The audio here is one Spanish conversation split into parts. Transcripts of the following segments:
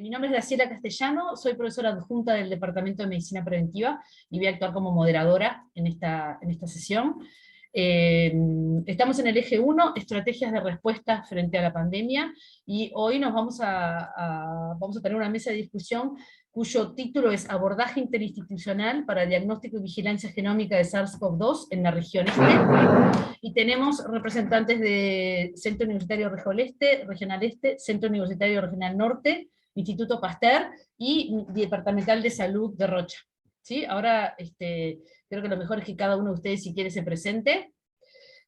Mi nombre es Graciela Castellano, soy profesora adjunta del Departamento de Medicina Preventiva y voy a actuar como moderadora en esta sesión. Estamos en el eje 1, estrategias de respuesta frente a la pandemia, y hoy nos vamos a tener una mesa de discusión cuyo título es Abordaje interinstitucional para diagnóstico y vigilancia genómica de SARS-CoV-2 en la región este. Y tenemos representantes de Centro Universitario Regional Este, Centro Universitario Regional Norte, Instituto Pasteur y Departamental de Salud de Rocha. ¿Sí? Ahora creo que lo mejor es que cada uno de ustedes, si quiere, se presente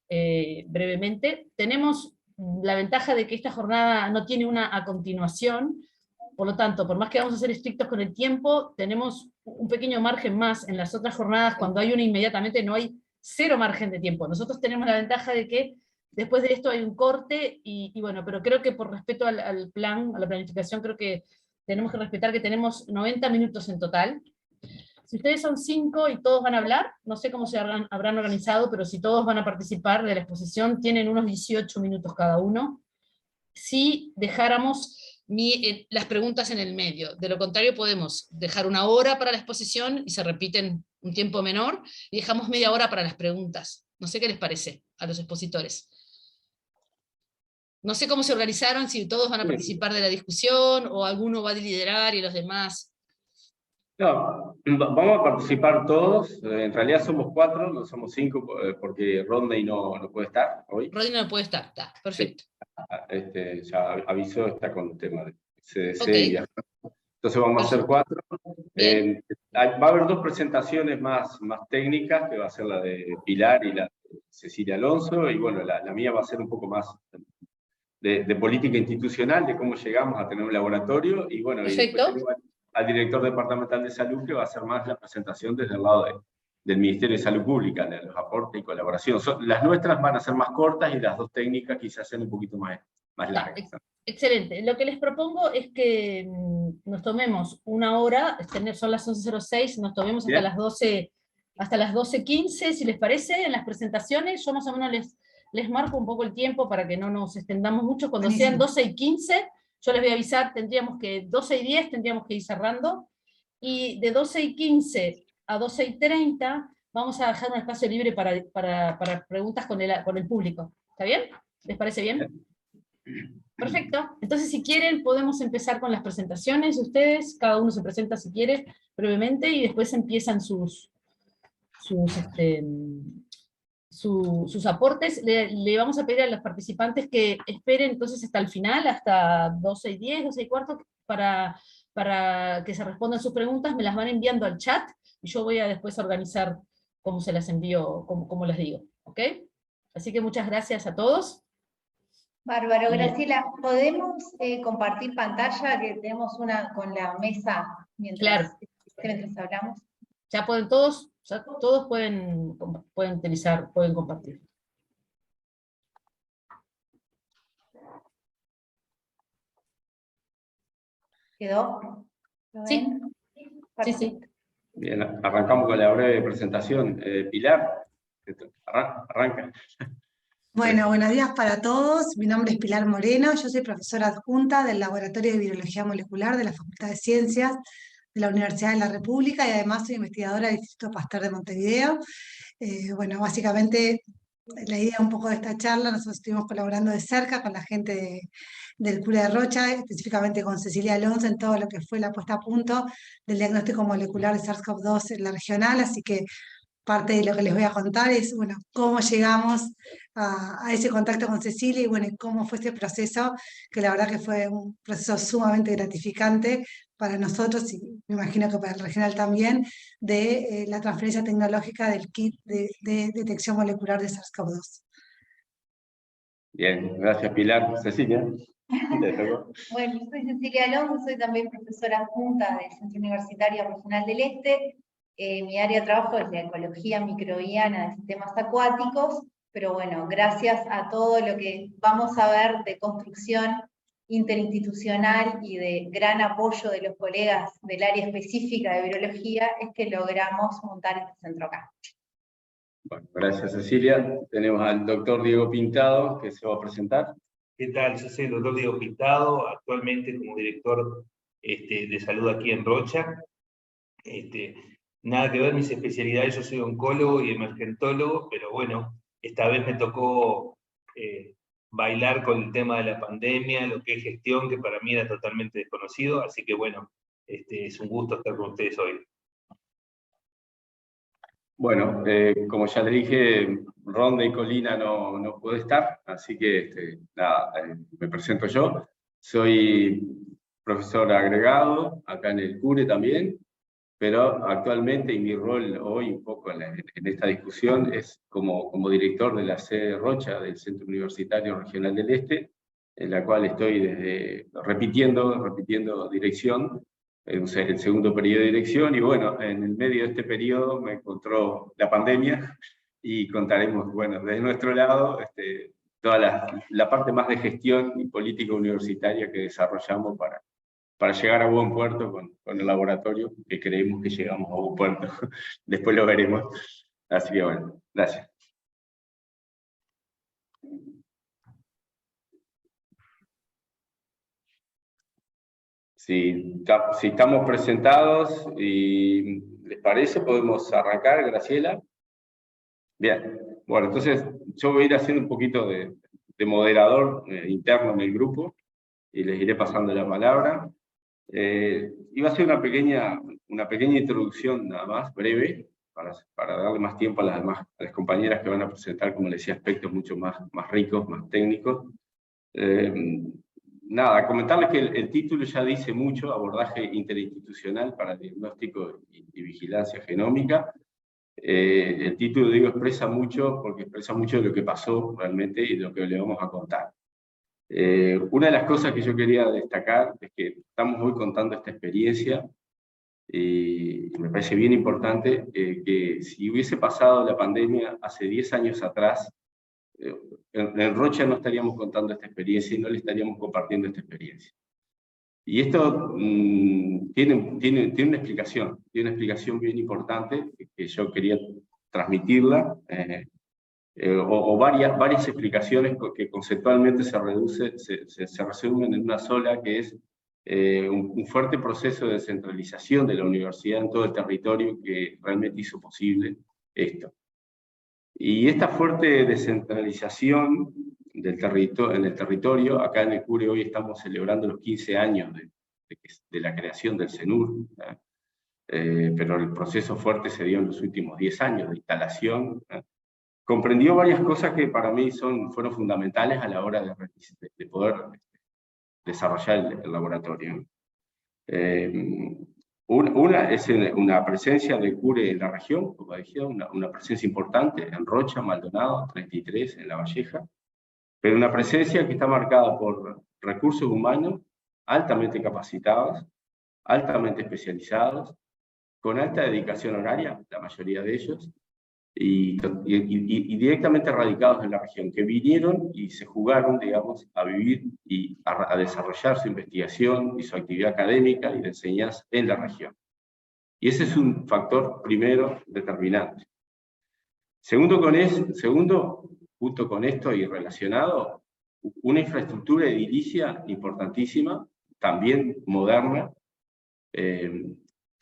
brevemente. Tenemos la ventaja de que esta jornada no tiene una a continuación, por lo tanto, por más que vamos a ser estrictos con el tiempo, tenemos un pequeño margen más. En las otras jornadas, cuando hay una inmediatamente, no hay cero margen de tiempo. Nosotros tenemos la ventaja de que después de esto hay un corte, y bueno, pero creo que por respeto al plan, a la planificación, creo que tenemos que respetar que tenemos 90 minutos en total. Si ustedes son 5 y todos van a hablar, no sé cómo se habrán organizado, pero si todos van a participar de la exposición, tienen unos 18 minutos cada uno. Si dejáramos las preguntas en el medio, de lo contrario podemos dejar 1 hora para la exposición y se repiten un tiempo menor, y dejamos media hora para las preguntas. No sé qué les parece a los expositores. No sé cómo se organizaron, si todos van a participar de la discusión, o alguno va a liderar y los demás. No, vamos a participar todos. En realidad somos 4, no somos 5, porque Rodney no puede estar hoy. Rodney no puede estar, está, perfecto. Sí. Ya avisó, está con el tema de CDC. Okay. Entonces vamos a hacer 4. Va a haber 2 presentaciones más técnicas, que va a ser la de Pilar y la de Cecilia Alonso, y bueno, la mía va a ser un poco más de política institucional, de cómo llegamos a tener un laboratorio, y bueno, perfecto. Y después al director departamental de salud, que va a hacer más la presentación desde el lado del Ministerio de Salud Pública, de los aportes y colaboración. Las nuestras van a ser más cortas, y las 2 técnicas quizás sean un poquito más largas. Excelente. Lo que les propongo es que nos tomemos 1 hora, son las 11:06, nos tomemos hasta las 12:15, si les parece, en las presentaciones. Yo más o menos les marco un poco el tiempo para que no nos extendamos mucho. Cuando sean 12:15, yo les voy a avisar, 12:10 tendríamos que ir cerrando, y de 12:15 a 12:30 vamos a dejar un espacio libre para preguntas con el público. ¿Está bien? ¿Les parece bien? Perfecto. Entonces, si quieren, podemos empezar con las presentaciones. Ustedes, cada uno se presenta si quiere, brevemente, y después empiezan sus aportes. Le vamos a pedir a los participantes que esperen entonces hasta el final, hasta 12:10, 12:15, para que se respondan sus preguntas. Me las van enviando al chat, y yo voy a después organizar cómo se las envío, como les digo. ¿Ok? Así que muchas gracias a todos. Bárbaro. Graciela, ¿podemos compartir pantalla, que tenemos una con la mesa mientras hablamos? Ya pueden todos pueden utilizar, pueden compartir. ¿Quedó? Sí. Sí. Bien, arrancamos con la breve presentación. Pilar, arranca. Bueno, buenos días para todos. Mi nombre es Pilar Moreno, yo soy profesora adjunta del Laboratorio de Virología Molecular de la Facultad de Ciencias de la Universidad de la República, y además soy investigadora del Instituto Pasteur de Montevideo. Bueno, básicamente la idea un poco de esta charla, nosotros estuvimos colaborando de cerca con la gente del CULE de Rocha, específicamente con Cecilia Alonso, en todo lo que fue la puesta a punto del diagnóstico molecular de SARS-CoV-2 en la regional, así que parte de lo que les voy a contar es, bueno, cómo llegamos a ese contacto con Cecilia, y bueno, cómo fue ese proceso, que la verdad que fue un proceso sumamente gratificante para nosotros, y me imagino que para el regional también, de la transferencia tecnológica del kit de detección molecular de SARS-CoV-2. Bien, gracias Pilar. Cecilia. Bueno, soy Cecilia Alonso, soy también profesora adjunta del Centro Universitario Regional del Este. Mi área de trabajo es la ecología microbiana de sistemas acuáticos, pero bueno, gracias a todo lo que vamos a ver de construcción interinstitucional y de gran apoyo de los colegas del área específica de virología, es que logramos montar este centro acá. Bueno, gracias Cecilia. Tenemos al doctor Diego Pintado, que se va a presentar. ¿Qué tal? Yo soy el doctor Diego Pintado, actualmente como director de salud aquí en Rocha. Nada que ver mis especialidades, yo soy oncólogo y emergentólogo, pero bueno, esta vez me tocó bailar con el tema de la pandemia, lo que es gestión, que para mí era totalmente desconocido, así que bueno, es un gusto estar con ustedes hoy. Bueno, como ya le dije, Ronda y Colina no puede estar, así que nada, me presento yo. Soy profesor agregado acá en el CURE también, pero actualmente, y mi rol hoy un poco en esta discusión, es como director de la sede Rocha del Centro Universitario Regional del Este, en la cual estoy repitiendo dirección, el segundo periodo de dirección, y bueno, en el medio de este periodo me encontró la pandemia, y contaremos, bueno, desde nuestro lado, toda la parte más de gestión y política universitaria que desarrollamos para llegar a buen puerto con el laboratorio, que creemos que llegamos a buen puerto. Después lo veremos. Así que bueno, gracias. Si estamos presentados y les parece, podemos arrancar, Graciela. Bien, bueno, entonces yo voy a ir haciendo un poquito de moderador interno en el grupo y les iré pasando la palabra. Iba a hacer una pequeña introducción nada más, breve, para darle más tiempo a las compañeras que van a presentar, como les decía, aspectos mucho más ricos, más técnicos. Nada, comentarles que el título ya dice mucho: abordaje interinstitucional para el diagnóstico y vigilancia genómica. El título, digo, expresa mucho, porque expresa mucho de lo que pasó realmente y de lo que le vamos a contar. Una de las cosas que yo quería destacar es que estamos hoy contando esta experiencia, y me parece bien importante que si hubiese pasado la pandemia hace 10 años atrás, en Rocha no estaríamos contando esta experiencia y no le estaríamos compartiendo esta experiencia. Y esto tiene una explicación bien importante, que yo quería transmitirla, o varias explicaciones que conceptualmente se resumen en una sola, que es un fuerte proceso de descentralización de la universidad en todo el territorio que realmente hizo posible esto. Y esta fuerte descentralización en el territorio, acá en el CURE hoy estamos celebrando los 15 años de la creación del CENUR, pero el proceso fuerte se dio en los últimos 10 años de instalación. Comprendió varias cosas que para mí fueron fundamentales a la hora de poder desarrollar el laboratorio. Una es una presencia del CURE en la región, como decía, una presencia importante en Rocha, Maldonado, 33, en La Valleja, pero una presencia que está marcada por recursos humanos altamente capacitados, altamente especializados, con alta dedicación horaria, la mayoría de ellos, y directamente radicados en la región, que vinieron y se jugaron, digamos, a vivir y a desarrollar su investigación y su actividad académica y de enseñanza en la región. Y ese es un factor primero determinante. Segundo, junto con esto y relacionado, una infraestructura edilicia importantísima, también moderna,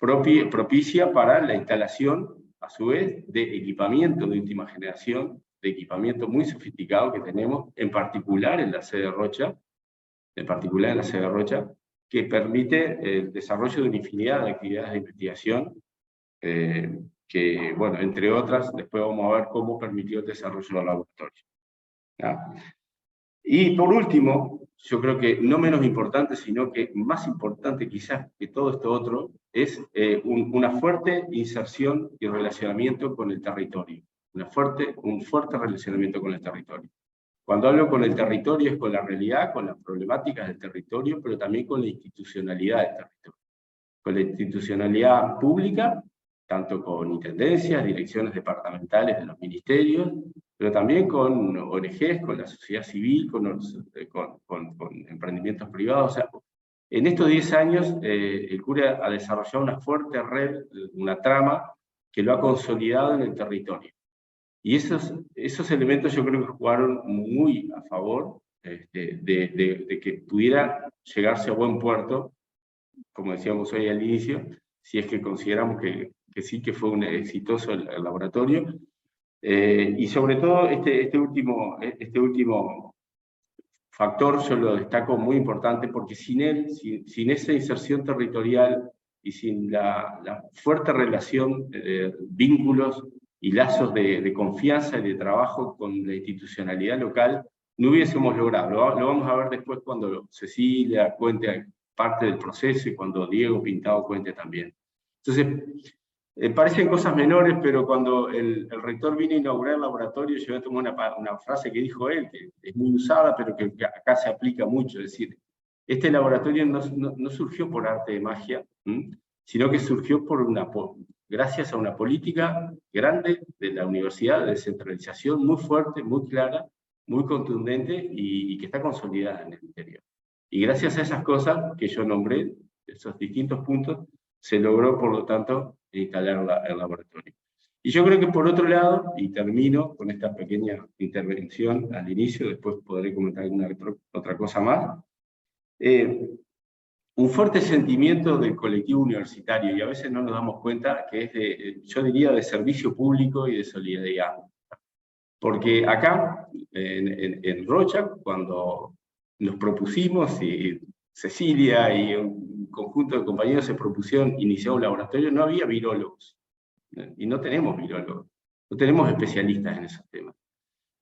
propicia para la instalación, a su vez, de equipamiento de última generación, de equipamiento muy sofisticado que tenemos, en particular en la sede Rocha, que permite el desarrollo de una infinidad de actividades de investigación, que, bueno, entre otras, después vamos a ver cómo permitió el desarrollo del laboratorio. ¿Ya? Y por último, yo creo que no menos importante, sino que más importante quizás que todo esto otro, es una fuerte inserción y relacionamiento con el territorio. Un fuerte relacionamiento con el territorio. Cuando hablo con el territorio es con la realidad, con las problemáticas del territorio, pero también con la institucionalidad del territorio. Con la institucionalidad pública, tanto con intendencias, direcciones departamentales de los ministerios, pero también con ONGs, con la sociedad civil, con emprendimientos privados. O sea, en estos 10 años el CURE ha desarrollado una fuerte red, una trama que lo ha consolidado en el territorio. Y esos elementos yo creo que jugaron muy a favor de que pudiera llegarse a buen puerto como decíamos hoy al inicio, si es que consideramos que sí que fue un exitoso el laboratorio. Y sobre todo este último factor yo lo destaco muy importante, porque sin él, sin esa inserción territorial y sin la fuerte relación de vínculos y lazos de confianza y de trabajo con la institucionalidad local, no hubiésemos logrado. Lo vamos a ver después cuando Cecilia cuente parte del proceso y cuando Diego Pintado cuente también. Entonces, parecen cosas menores, pero cuando el rector vino a inaugurar el laboratorio, yo tomé una frase que dijo él, que es muy usada, pero que acá se aplica mucho, es decir, este laboratorio no surgió por arte de magia, sino que surgió gracias a una política grande de la universidad, de descentralización muy fuerte, muy clara, muy contundente y que está consolidada en el interior. Y gracias a esas cosas que yo nombré, esos distintos puntos, se logró, por lo tanto, instalar el laboratorio. Y yo creo que por otro lado, y termino con esta pequeña intervención al inicio, después podré comentar alguna otra cosa más, un fuerte sentimiento del colectivo universitario, y a veces no nos damos cuenta que es, yo diría, de servicio público y de solidaridad. Porque acá, en Rocha, cuando nos propusimos, y Cecilia y un conjunto de compañeros se propusieron iniciar un laboratorio, no había virólogos, y no tenemos virólogos, no tenemos especialistas en esos temas.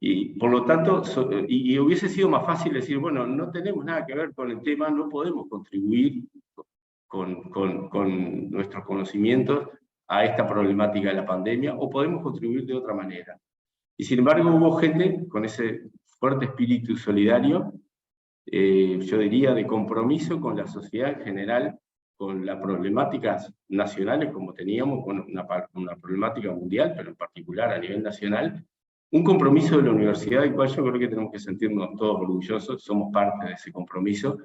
Y por lo tanto, y hubiese sido más fácil decir, bueno, no tenemos nada que ver con el tema, no podemos contribuir con nuestros conocimientos a esta problemática de la pandemia, o podemos contribuir de otra manera. Y sin embargo hubo gente con ese fuerte espíritu solidario, yo diría de compromiso con la sociedad en general, con las problemáticas nacionales como teníamos, con una problemática mundial, pero en particular a nivel nacional, un compromiso de la universidad del cual yo creo que tenemos que sentirnos todos orgullosos, somos parte de ese compromiso,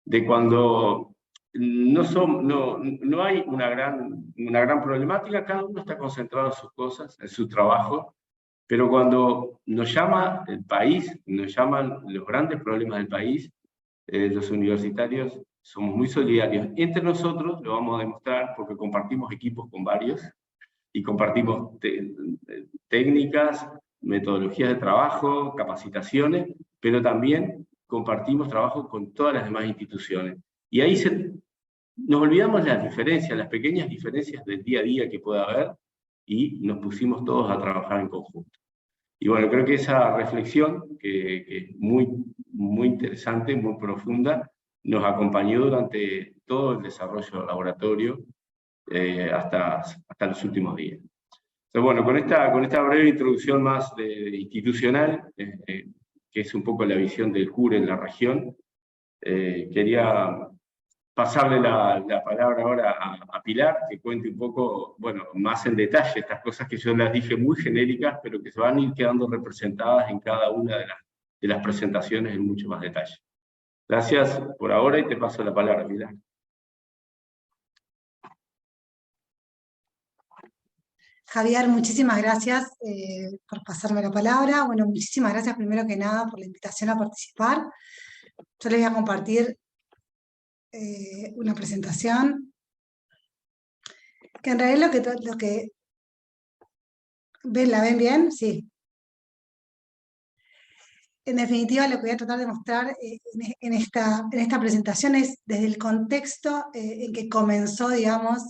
de cuando no hay una gran problemática, cada uno está concentrado en sus cosas, en su trabajo, pero cuando nos llama el país, nos llaman los grandes problemas del país, los universitarios somos muy solidarios. Entre nosotros lo vamos a demostrar porque compartimos equipos con varios y compartimos técnicas, metodologías de trabajo, capacitaciones, pero también compartimos trabajo con todas las demás instituciones. Y ahí nos olvidamos las diferencias, las pequeñas diferencias del día a día que pueda haber, y nos pusimos todos a trabajar en conjunto. Y bueno, creo que esa reflexión, que es muy interesante, muy profunda, nos acompañó durante todo el desarrollo del laboratorio hasta los últimos días. Entonces, bueno, con esta breve introducción más institucional, que es un poco la visión del CURE en la región, quería pasarle la palabra ahora a Pilar, que cuente un poco, bueno, más en detalle estas cosas que yo las dije muy genéricas, pero que se van a ir quedando representadas en cada una de las presentaciones en mucho más detalle. Gracias por ahora y te paso la palabra, Pilar. Javier, muchísimas gracias por pasarme la palabra. Bueno, muchísimas gracias primero que nada por la invitación a participar. Yo les voy a compartir una presentación que en realidad lo que ¿la ven bien? Sí. En definitiva, lo que voy a tratar de mostrar en esta presentación es desde el contexto en que comenzó, digamos,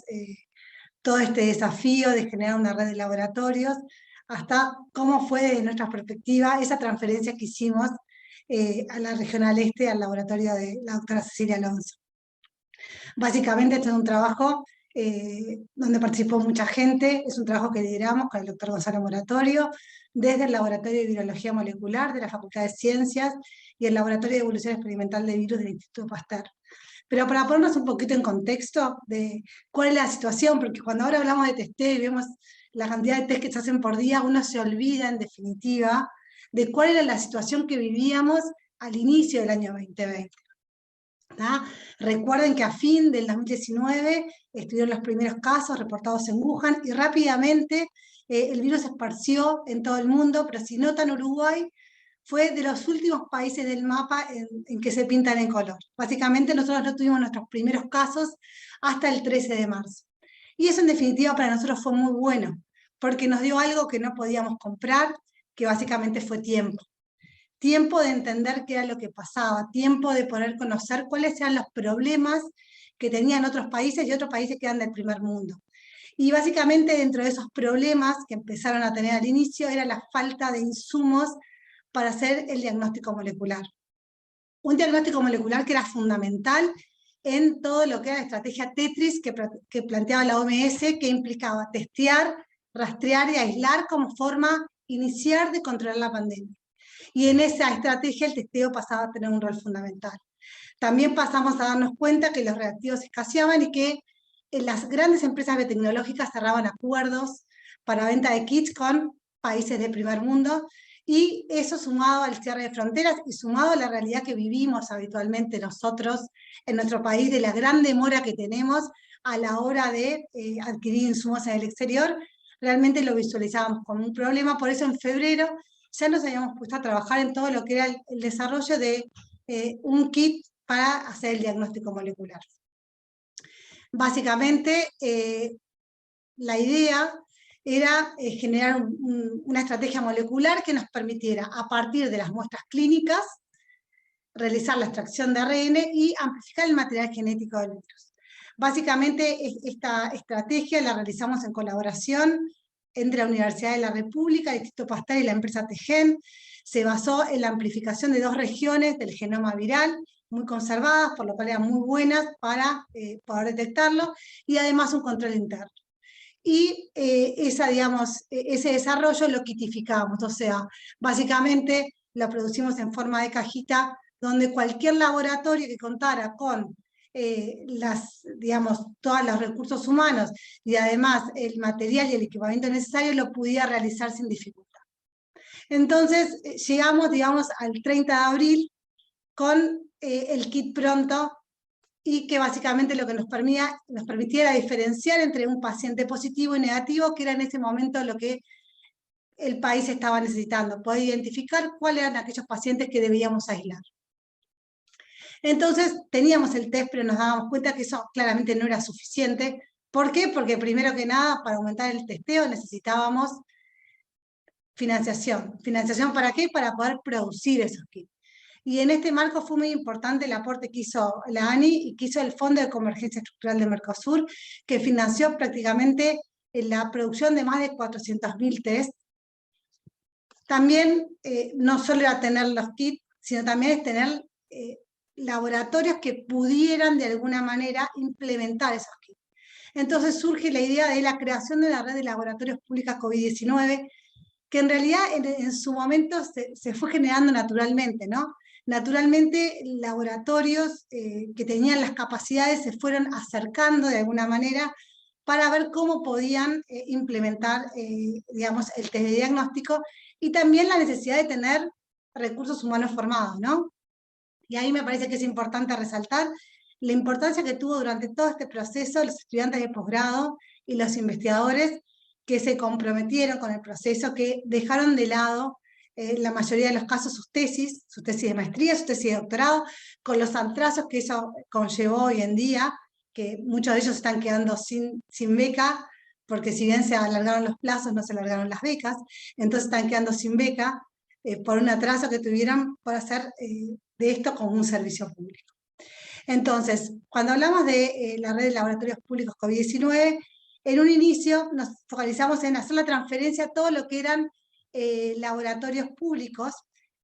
todo este desafío de generar una red de laboratorios, hasta cómo fue desde nuestra perspectiva esa transferencia que hicimos a la Regional Este, al laboratorio de la doctora Cecilia Alonso. Básicamente este es un trabajo donde participó mucha gente, es un trabajo que lideramos con el doctor Gonzalo Moratorio, desde el Laboratorio de Virología Molecular de la Facultad de Ciencias y el Laboratorio de Evolución Experimental de Virus del Instituto Pasteur. Pero para ponernos un poquito en contexto de cuál es la situación, porque cuando ahora hablamos de testeo y vemos la cantidad de test que se hacen por día, uno se olvida en definitiva de cuál era la situación que vivíamos al inicio del año 2020. ¿tá? Recuerden que a fin del 2019 estuvieron los primeros casos reportados en Wuhan y rápidamente el virus se esparció en todo el mundo, pero si nota en Uruguay fue de los últimos países del mapa en que se pintan en color. Básicamente nosotros no tuvimos nuestros primeros casos hasta el 13 de marzo. Y eso en definitiva para nosotros fue muy bueno, porque nos dio algo que no podíamos comprar, que básicamente fue tiempo. Tiempo de entender qué era lo que pasaba, tiempo de poder conocer cuáles eran los problemas que tenían otros países y otros países que eran del primer mundo. Y básicamente dentro de esos problemas que empezaron a tener al inicio era la falta de insumos para hacer el diagnóstico molecular. Un diagnóstico molecular que era fundamental en todo lo que era la estrategia Tetris que planteaba la OMS, que implicaba testear, rastrear y aislar como forma inicial de controlar la pandemia. Y en esa estrategia el testeo pasaba a tener un rol fundamental. También pasamos a darnos cuenta que los reactivos escaseaban y que las grandes empresas biotecnológicas cerraban acuerdos para venta de kits con países del primer mundo, y eso sumado al cierre de fronteras y sumado a la realidad que vivimos habitualmente nosotros en nuestro país, de la gran demora que tenemos a la hora de adquirir insumos en el exterior, realmente lo visualizábamos como un problema. Por eso en febrero ya nos habíamos puesto a trabajar en todo lo que era el desarrollo de un kit para hacer el diagnóstico molecular. Básicamente, la idea era generar una estrategia molecular que nos permitiera, a partir de las muestras clínicas, realizar la extracción de ARN y amplificar el material genético del virus. Básicamente, esta estrategia la realizamos en colaboración entre la Universidad de la República, el Instituto Pasteur y la empresa TGen. Se basó en la amplificación de 2 regiones del genoma viral, muy conservadas, por lo cual eran muy buenas para poder detectarlo, y además un control interno. Y ese desarrollo lo kitificamos, o sea, básicamente lo producimos en forma de cajita, donde cualquier laboratorio que contara con todos los recursos humanos y además el material y el equipamiento necesario lo pudiera realizar sin dificultad. Entonces llegamos, al 30 de abril con el kit pronto, y que básicamente lo que nos permitía era diferenciar entre un paciente positivo y negativo, que era en ese momento lo que el país estaba necesitando, poder identificar cuáles eran aquellos pacientes que debíamos aislar. Entonces teníamos el test, pero nos dábamos cuenta que eso claramente no era suficiente. ¿Por qué? Porque primero que nada, para aumentar el testeo necesitábamos financiación. ¿Financiación para qué? Para poder producir esos kits. Y en este marco fue muy importante el aporte que hizo la ANI y que hizo el Fondo de Convergencia Estructural de Mercosur, que financió prácticamente la producción de más de 400.000 test. También no solo era tener los kits, sino también es tener laboratorios que pudieran de alguna manera implementar esos kits. Entonces surge la idea de la creación de la red de laboratorios públicos COVID-19, que en realidad en su momento se fue generando naturalmente, ¿no? Naturalmente, laboratorios que tenían las capacidades se fueron acercando de alguna manera para ver cómo podían implementar el test de diagnóstico, y también la necesidad de tener recursos humanos formados, ¿no? Y ahí me parece que es importante resaltar la importancia que tuvo durante todo este proceso los estudiantes de posgrado y los investigadores que se comprometieron con el proceso, que dejaron de lado la mayoría de los casos sus tesis de maestría, sus tesis de doctorado, con los atrasos que eso conllevó hoy en día, que muchos de ellos están quedando sin beca, porque si bien se alargaron los plazos, no se alargaron las becas, entonces están quedando sin beca por un atraso que tuvieron por hacer de esto como un servicio público. Entonces, cuando hablamos de la red de laboratorios públicos COVID-19, en un inicio nos focalizamos en hacer la transferencia a todo lo que eran laboratorios públicos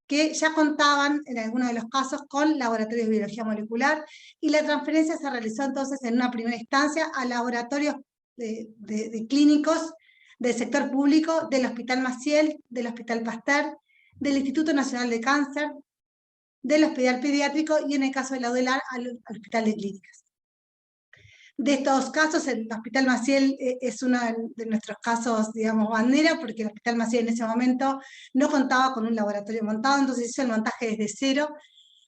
que ya contaban, en algunos de los casos, con laboratorios de biología molecular, y la transferencia se realizó entonces en una primera instancia a laboratorios de clínicos del sector público, del Hospital Maciel, del Hospital Pasteur, del Instituto Nacional de Cáncer, del Hospital Pediátrico y, en el caso de la UDELAR, al Hospital de Clínicas. De estos casos, el Hospital Maciel es uno de nuestros casos, digamos, bandera, porque el Hospital Maciel en ese momento no contaba con un laboratorio montado, entonces hizo el montaje desde cero,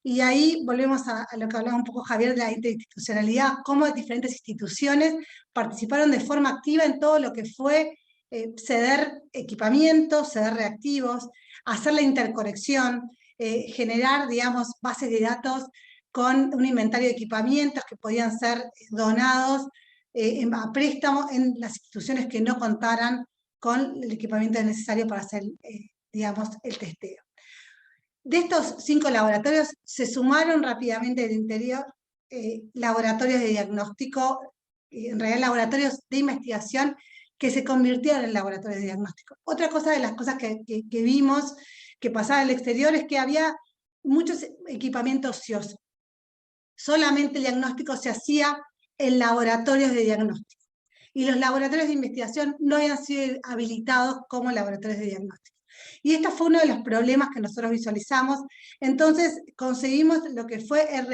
y ahí volvemos a lo que hablaba un poco Javier de la interinstitucionalidad, cómo diferentes instituciones participaron de forma activa en todo lo que fue ceder equipamientos, ceder reactivos, hacer la interconexión, generar, digamos, bases de datos con un inventario de equipamientos que podían ser donados a préstamo en las instituciones que no contaran con el equipamiento necesario para hacer, digamos, el testeo. De estos 5 laboratorios se sumaron rápidamente del interior laboratorios de diagnóstico, en realidad laboratorios de investigación que se convirtieron en laboratorios de diagnóstico. Otra cosa de las cosas que vimos que pasaba en el exterior es que había muchos equipamientos ociosos. Solamente el diagnóstico se hacía en laboratorios de diagnóstico. Y los laboratorios de investigación no habían sido habilitados como laboratorios de diagnóstico. Y este fue uno de los problemas que nosotros visualizamos. Entonces conseguimos lo que fue el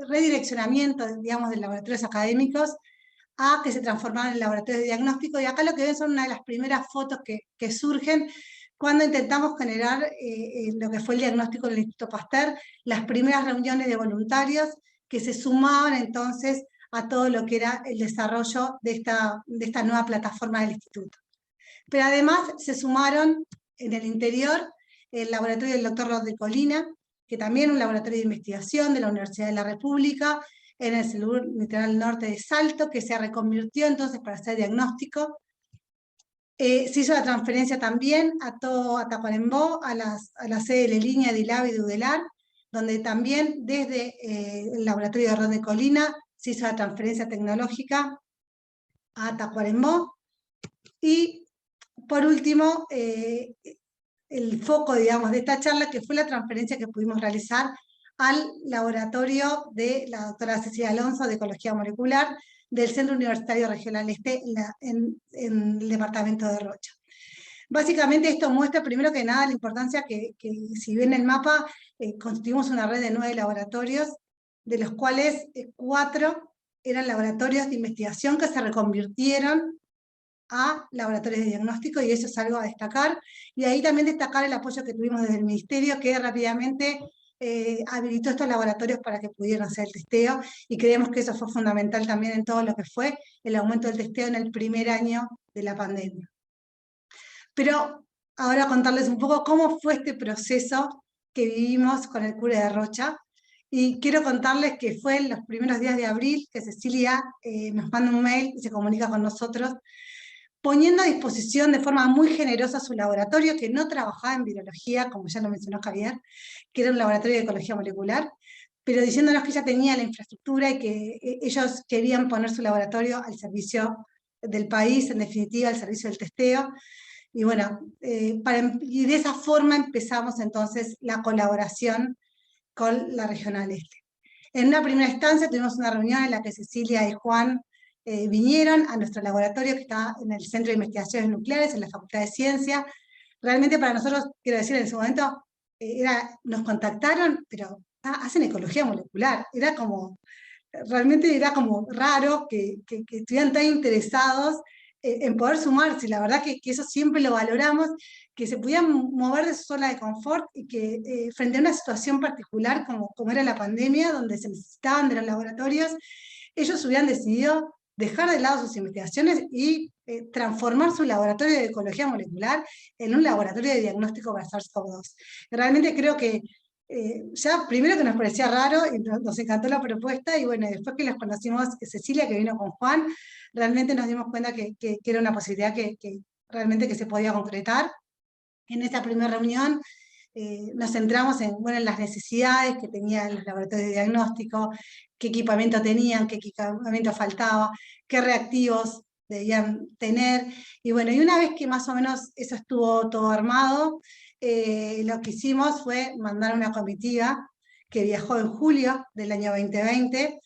redireccionamiento, digamos, de laboratorios académicos a que se transformaran en laboratorios de diagnóstico. Y acá lo que ven son una de las primeras fotos que surgen cuando intentamos generar lo que fue el diagnóstico del Instituto Pasteur, las primeras reuniones de voluntarios que se sumaban entonces a todo lo que era el desarrollo de esta nueva plataforma del instituto. Pero además se sumaron en el interior el laboratorio del doctor Rodri Colina, que también es un laboratorio de investigación de la Universidad de la República, en el sur litoral norte de Salto, que se reconvirtió entonces para hacer diagnóstico. Se hizo la transferencia también a Tacuarembó, a la sede de línea de ILAB y de UDELAR, donde también desde el laboratorio de Rodri Colina se hizo la transferencia tecnológica a Tacuarembó. Y por último, el foco, digamos, de esta charla, que fue la transferencia que pudimos realizar al laboratorio de la doctora Cecilia Alonso de Ecología Molecular del Centro Universitario Regional Este en el departamento de Rocha. Básicamente esto muestra primero que nada la importancia que si ven el mapa, constituimos una red de 9 laboratorios, de los cuales 4 eran laboratorios de investigación que se reconvirtieron a laboratorios de diagnóstico, y eso es algo a destacar. Y ahí también destacar el apoyo que tuvimos desde el Ministerio, que rápidamente habilitó estos laboratorios para que pudieran hacer el testeo, y creemos que eso fue fundamental también en todo lo que fue el aumento del testeo en el primer año de la pandemia. Pero ahora contarles un poco cómo fue este proceso que vivimos con el CURE de Rocha, y quiero contarles que fue en los primeros días de abril que Cecilia nos manda un mail y se comunica con nosotros, poniendo a disposición de forma muy generosa su laboratorio, que no trabajaba en virología, como ya lo mencionó Javier, que era un laboratorio de ecología molecular, pero diciéndonos que ya tenía la infraestructura y que ellos querían poner su laboratorio al servicio del país, en definitiva, al servicio del testeo. Y bueno, y de esa forma empezamos entonces la colaboración con la Regional Este. En una primera instancia tuvimos una reunión en la que Cecilia y Juan vinieron a nuestro laboratorio, que está en el Centro de Investigaciones Nucleares, en la Facultad de Ciencia. Realmente para nosotros, quiero decir, en ese momento, nos contactaron, pero hacen ecología molecular. Realmente era como raro que estuvieran tan interesados en poder sumarse. La verdad que eso siempre lo valoramos, que se pudieran mover de su zona de confort, y que frente a una situación particular como era la pandemia, donde se necesitaban de los laboratorios, ellos hubieran decidido dejar de lado sus investigaciones y transformar su laboratorio de ecología molecular en un laboratorio de diagnóstico para SARS-CoV-2. Realmente creo que ya primero que nos parecía raro, y nos encantó la propuesta, y bueno, después que los conocimos, Cecilia, que vino con Juan, realmente nos dimos cuenta que era una posibilidad que realmente que se podía concretar. En esta primera reunión nos centramos en las necesidades que tenían los laboratorios de diagnóstico, qué equipamiento tenían, qué equipamiento faltaba, qué reactivos debían tener, y bueno, y una vez que más o menos eso estuvo todo armado, lo que hicimos fue mandar una comitiva que viajó en julio del año 2020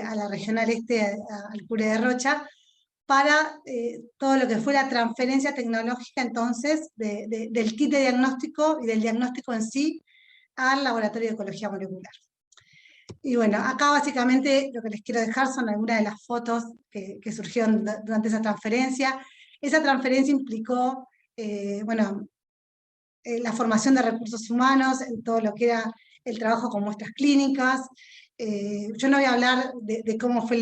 a la Regional Este, al CURE de Rocha, para todo lo que fue la transferencia tecnológica entonces del kit de diagnóstico y del diagnóstico en sí al laboratorio de ecología molecular. Y bueno, acá básicamente lo que les quiero dejar son algunas de las fotos que surgieron durante esa transferencia. Esa transferencia implicó la formación de recursos humanos en todo lo que era el trabajo con muestras clínicas. Yo no voy a hablar de cómo fue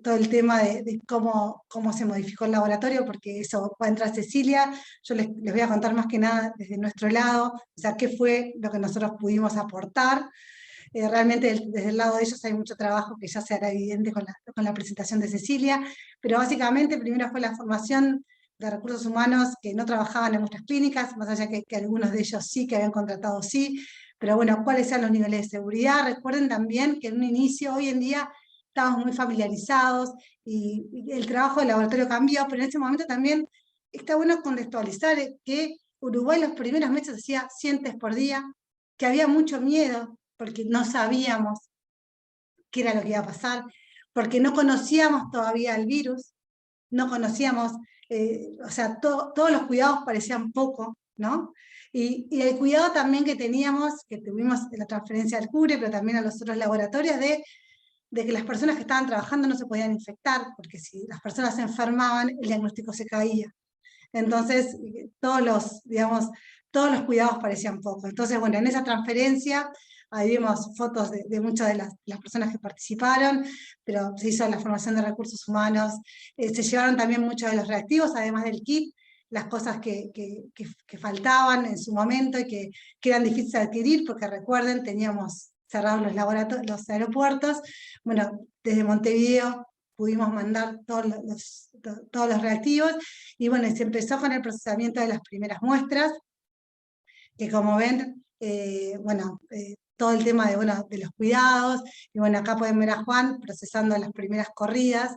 todo el tema de cómo se modificó el laboratorio, porque eso va a entrar Cecilia. Yo les voy a contar más que nada desde nuestro lado, o sea, qué fue lo que nosotros pudimos aportar. Realmente desde el lado de ellos hay mucho trabajo que ya se hará evidente con la presentación de Cecilia, pero básicamente primero fue la formación de recursos humanos que no trabajaban en nuestras clínicas, más allá que algunos de ellos sí, que habían contratado sí, pero bueno, cuáles eran los niveles de seguridad. Recuerden también que en un inicio, hoy en día, estábamos muy familiarizados y el trabajo del laboratorio cambió, pero en ese momento también está bueno contextualizar que Uruguay los primeros meses hacía 100 test por día, que había mucho miedo, porque no sabíamos qué era lo que iba a pasar, porque no conocíamos todavía el virus, no conocíamos, o sea, todos los cuidados parecían poco, ¿no? Y el cuidado también que teníamos, que tuvimos la transferencia al CURE, pero también a los otros laboratorios, de que las personas que estaban trabajando no se podían infectar, porque si las personas se enfermaban, el diagnóstico se caía. Entonces, todos los cuidados parecían poco. Entonces, bueno, en esa transferencia, ahí vimos fotos de muchas de las personas que participaron, pero se hizo la formación de recursos humanos, se llevaron también muchos de los reactivos, además del kit, las cosas que faltaban en su momento y que eran difíciles de adquirir, porque recuerden, teníamos cerrados los aeropuertos. Bueno, desde Montevideo pudimos mandar todos los reactivos, y bueno, se empezó con el procesamiento de las primeras muestras, que como ven, todo el tema de los cuidados, y bueno, acá pueden ver a Juan procesando las primeras corridas,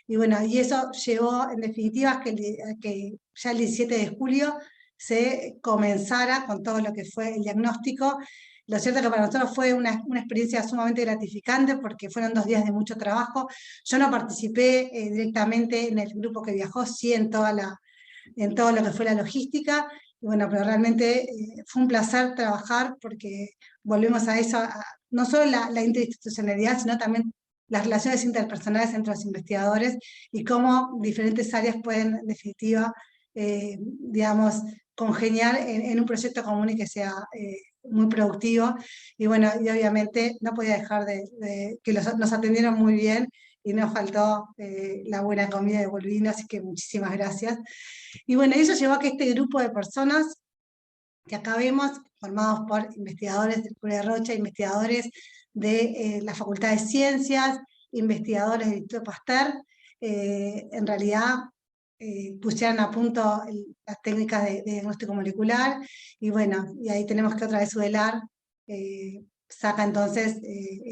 y bueno, y eso llevó en definitiva a que ya el 17 de julio se comenzara con todo lo que fue el diagnóstico. Lo cierto es que para nosotros fue una experiencia sumamente gratificante, porque fueron 2 días de mucho trabajo. Yo no participé directamente en el grupo que viajó, sí en todo lo que fue la logística, y bueno, pero realmente fue un placer trabajar, porque volvemos a eso, no solo la interinstitucionalidad, sino también las relaciones interpersonales entre los investigadores, y cómo diferentes áreas pueden, en definitiva, congeniar en un proyecto común y que sea muy productivo. Y bueno, y obviamente no podía dejar que nos atendieron muy bien, y nos faltó la buena comida de Bolvino, así que muchísimas gracias. Y bueno, eso llevó a que este grupo de personas que acá vemos, formados por investigadores del CURE de Rocha, investigadores de la Facultad de Ciencias, investigadores del Instituto Pasteur, en realidad pusieran a punto las técnicas de diagnóstico molecular, y bueno, y ahí tenemos que otra vez UDELAR saca entonces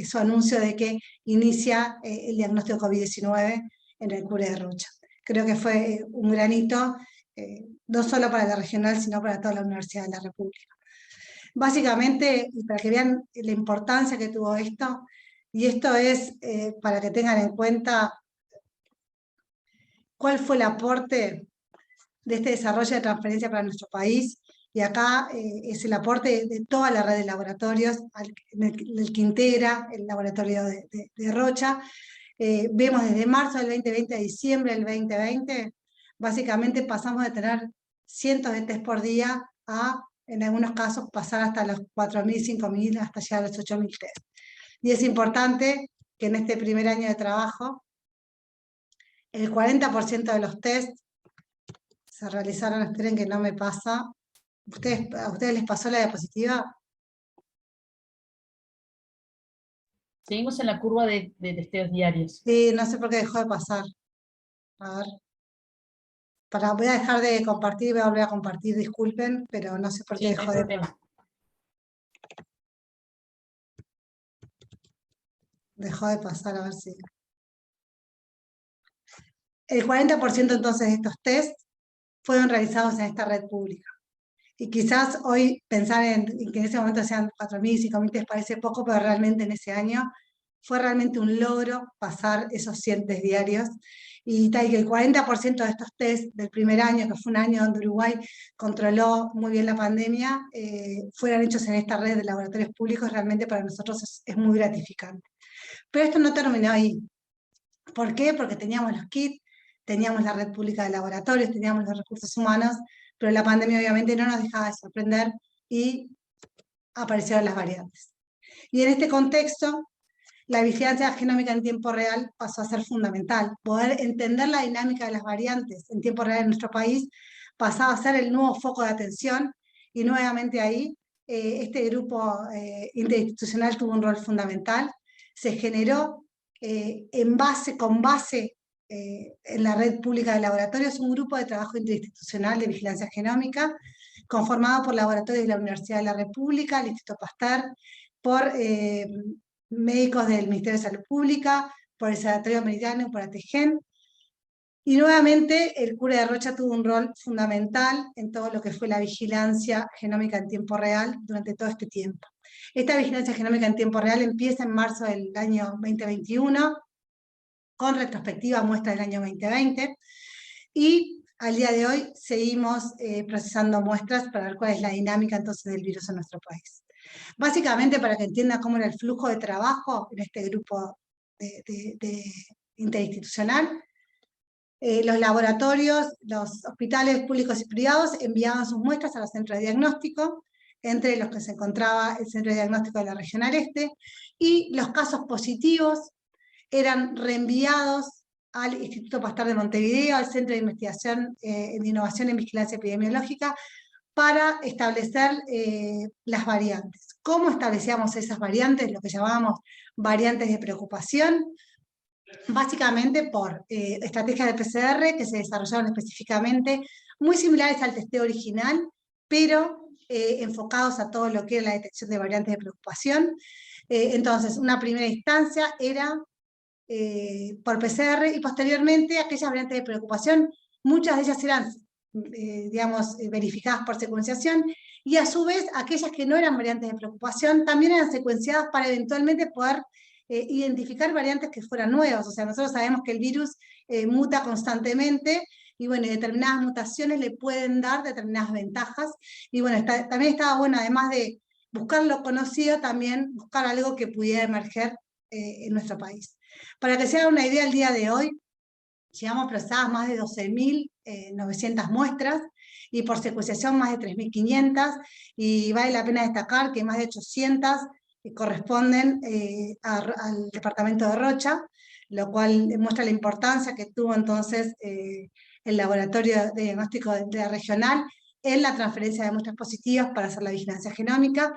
su anuncio de que inicia el diagnóstico COVID-19 en el CURE de Rocha. Creo que fue un gran hito, no solo para la regional, sino para toda la Universidad de la República. Básicamente, y para que vean la importancia que tuvo esto, y esto es para que tengan en cuenta cuál fue el aporte de este desarrollo de transferencia para nuestro país, y acá es el aporte de toda la red de laboratorios, el que integra el laboratorio de Rocha. Vemos desde marzo del 2020 a diciembre del 2020, básicamente pasamos de tener cientos de test por día a, en algunos casos, pasar hasta los 4.000, 5.000, hasta llegar a los 8.000 test. Y es importante que en este primer año de trabajo, el 40% de los test se realizaron. Esperen que no me pasa. ¿A ustedes les pasó la diapositiva? Seguimos en la curva de testeos diarios. Sí, no sé por qué dejó de pasar. A ver. Voy a dejar de compartir, voy a volver a compartir, disculpen, pero no sé por qué dejó de pasar. Dejó de pasar, a ver si... El 40% entonces de estos test fueron realizados en esta red pública. Y quizás hoy pensar en que en ese momento sean 4.000, 5.000 test parece poco, pero realmente en ese año fue realmente un logro pasar esos 100 test diarios. Y tal que el 40% de estos test del primer año, que fue un año donde Uruguay controló muy bien la pandemia, fueran hechos en esta red de laboratorios públicos, realmente para nosotros es muy gratificante. Pero esto no terminó ahí. ¿Por qué? Porque teníamos los kits, teníamos la red pública de laboratorios, teníamos los recursos humanos, pero la pandemia obviamente no nos dejaba de sorprender y aparecieron las variantes. Y en este contexto, la vigilancia genómica en tiempo real pasó a ser fundamental. Poder entender la dinámica de las variantes en tiempo real en nuestro país pasaba a ser el nuevo foco de atención, y nuevamente ahí este grupo interinstitucional tuvo un rol fundamental. Se generó con base en la red pública de laboratorios un grupo de trabajo interinstitucional de vigilancia genómica, conformado por laboratorios de la Universidad de la República, el Instituto Pasteur, por médicos del Ministerio de Salud Pública, por el Sanatorio Meridiano y por ATGEN. Y nuevamente el cura de Rocha tuvo un rol fundamental en todo lo que fue la vigilancia genómica en tiempo real durante todo este tiempo. Esta vigilancia genómica en tiempo real empieza en marzo del año 2021, con retrospectiva muestra del año 2020, y al día de hoy seguimos procesando muestras para ver cuál es la dinámica entonces del virus en nuestro país. Básicamente, para que entiendan cómo era el flujo de trabajo en este grupo interinstitucional, los laboratorios, los hospitales públicos y privados enviaban sus muestras a los centros de diagnóstico, entre los que se encontraba el Centro de Diagnóstico de la Regional Este, y los casos positivos eran reenviados al Instituto Pasteur de Montevideo, al Centro de Investigación de Innovación en Vigilancia Epidemiológica, para establecer las variantes. ¿Cómo establecíamos esas variantes? Lo que llamábamos variantes de preocupación, básicamente por estrategias de PCR que se desarrollaron específicamente, muy similares al testeo original, pero enfocados a todo lo que era la detección de variantes de preocupación. Entonces, una primera instancia era por PCR, y posteriormente aquellas variantes de preocupación, muchas de ellas eran digamos, verificadas por secuenciación, y a su vez aquellas que no eran variantes de preocupación también eran secuenciadas para eventualmente poder identificar variantes que fueran nuevas. O sea, nosotros sabemos que el virus muta constantemente, y bueno, determinadas mutaciones le pueden dar determinadas ventajas, y bueno, también estaba bueno, además de buscar lo conocido, también buscar algo que pudiera emerger en nuestro país. Para que se hagan una idea, el día de hoy llevamos procesadas más de 12.900 muestras, y por secuenciación más de 3.500, y vale la pena destacar que más de 800 corresponden al departamento de Rocha, lo cual demuestra la importancia que tuvo entonces el laboratorio de diagnóstico de la regional en la transferencia de muestras positivas para hacer la vigilancia genómica.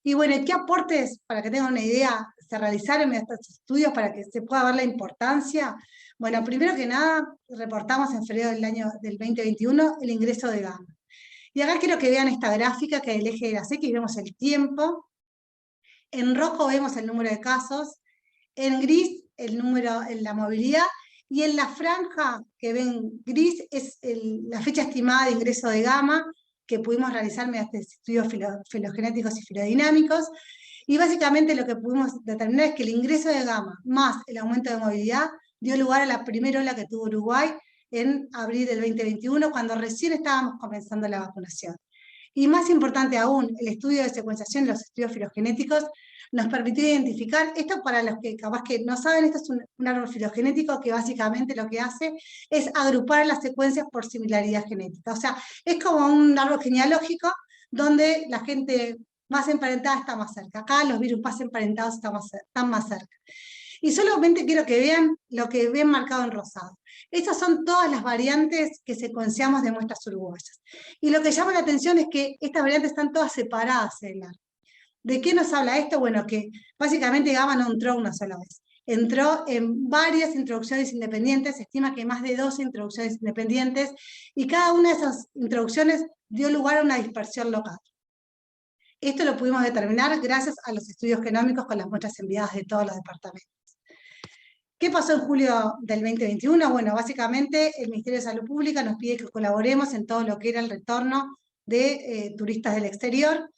Y bueno, ¿qué aportes, para que tengan una idea, se realizaron en estos estudios para que se pueda ver la importancia? Bueno, primero que nada, reportamos en febrero del 2021 el ingreso de gamma. Y acá quiero que vean esta gráfica, que es el eje de las X, vemos el tiempo. En rojo vemos el número de casos, en gris el número en la movilidad, y en la franja que ven gris es la fecha estimada de ingreso de gamma que pudimos realizar mediante estudios filogenéticos y filodinámicos, y básicamente lo que pudimos determinar es que el ingreso de gamma más el aumento de movilidad dio lugar a la primera ola que tuvo Uruguay en abril del 2021, cuando recién estábamos comenzando la vacunación. Y más importante aún, el estudio de secuenciación, los estudios filogenéticos, nos permitió identificar, esto para los que capaz que no saben, esto es un árbol filogenético que básicamente lo que hace es agrupar las secuencias por similaridad genética. O sea, es como un árbol genealógico donde la gente más emparentada está más cerca. Acá los virus más emparentados están más cerca. Y solamente quiero que vean lo que ven marcado en rosado. Estas son todas las variantes que secuenciamos de muestras uruguayas. Y lo que llama la atención es que estas variantes están todas separadas en la. ¿De qué nos habla esto? Bueno, que básicamente gamma no entró una sola vez. Entró en varias introducciones independientes, se estima que más de 12 introducciones independientes, y cada una de esas introducciones dio lugar a una dispersión local. Esto lo pudimos determinar gracias a los estudios genómicos con las muestras enviadas de todos los departamentos. ¿Qué pasó en julio del 2021? Bueno, básicamente el Ministerio de Salud Pública nos pide que colaboremos en todo lo que era el retorno de turistas del exterior,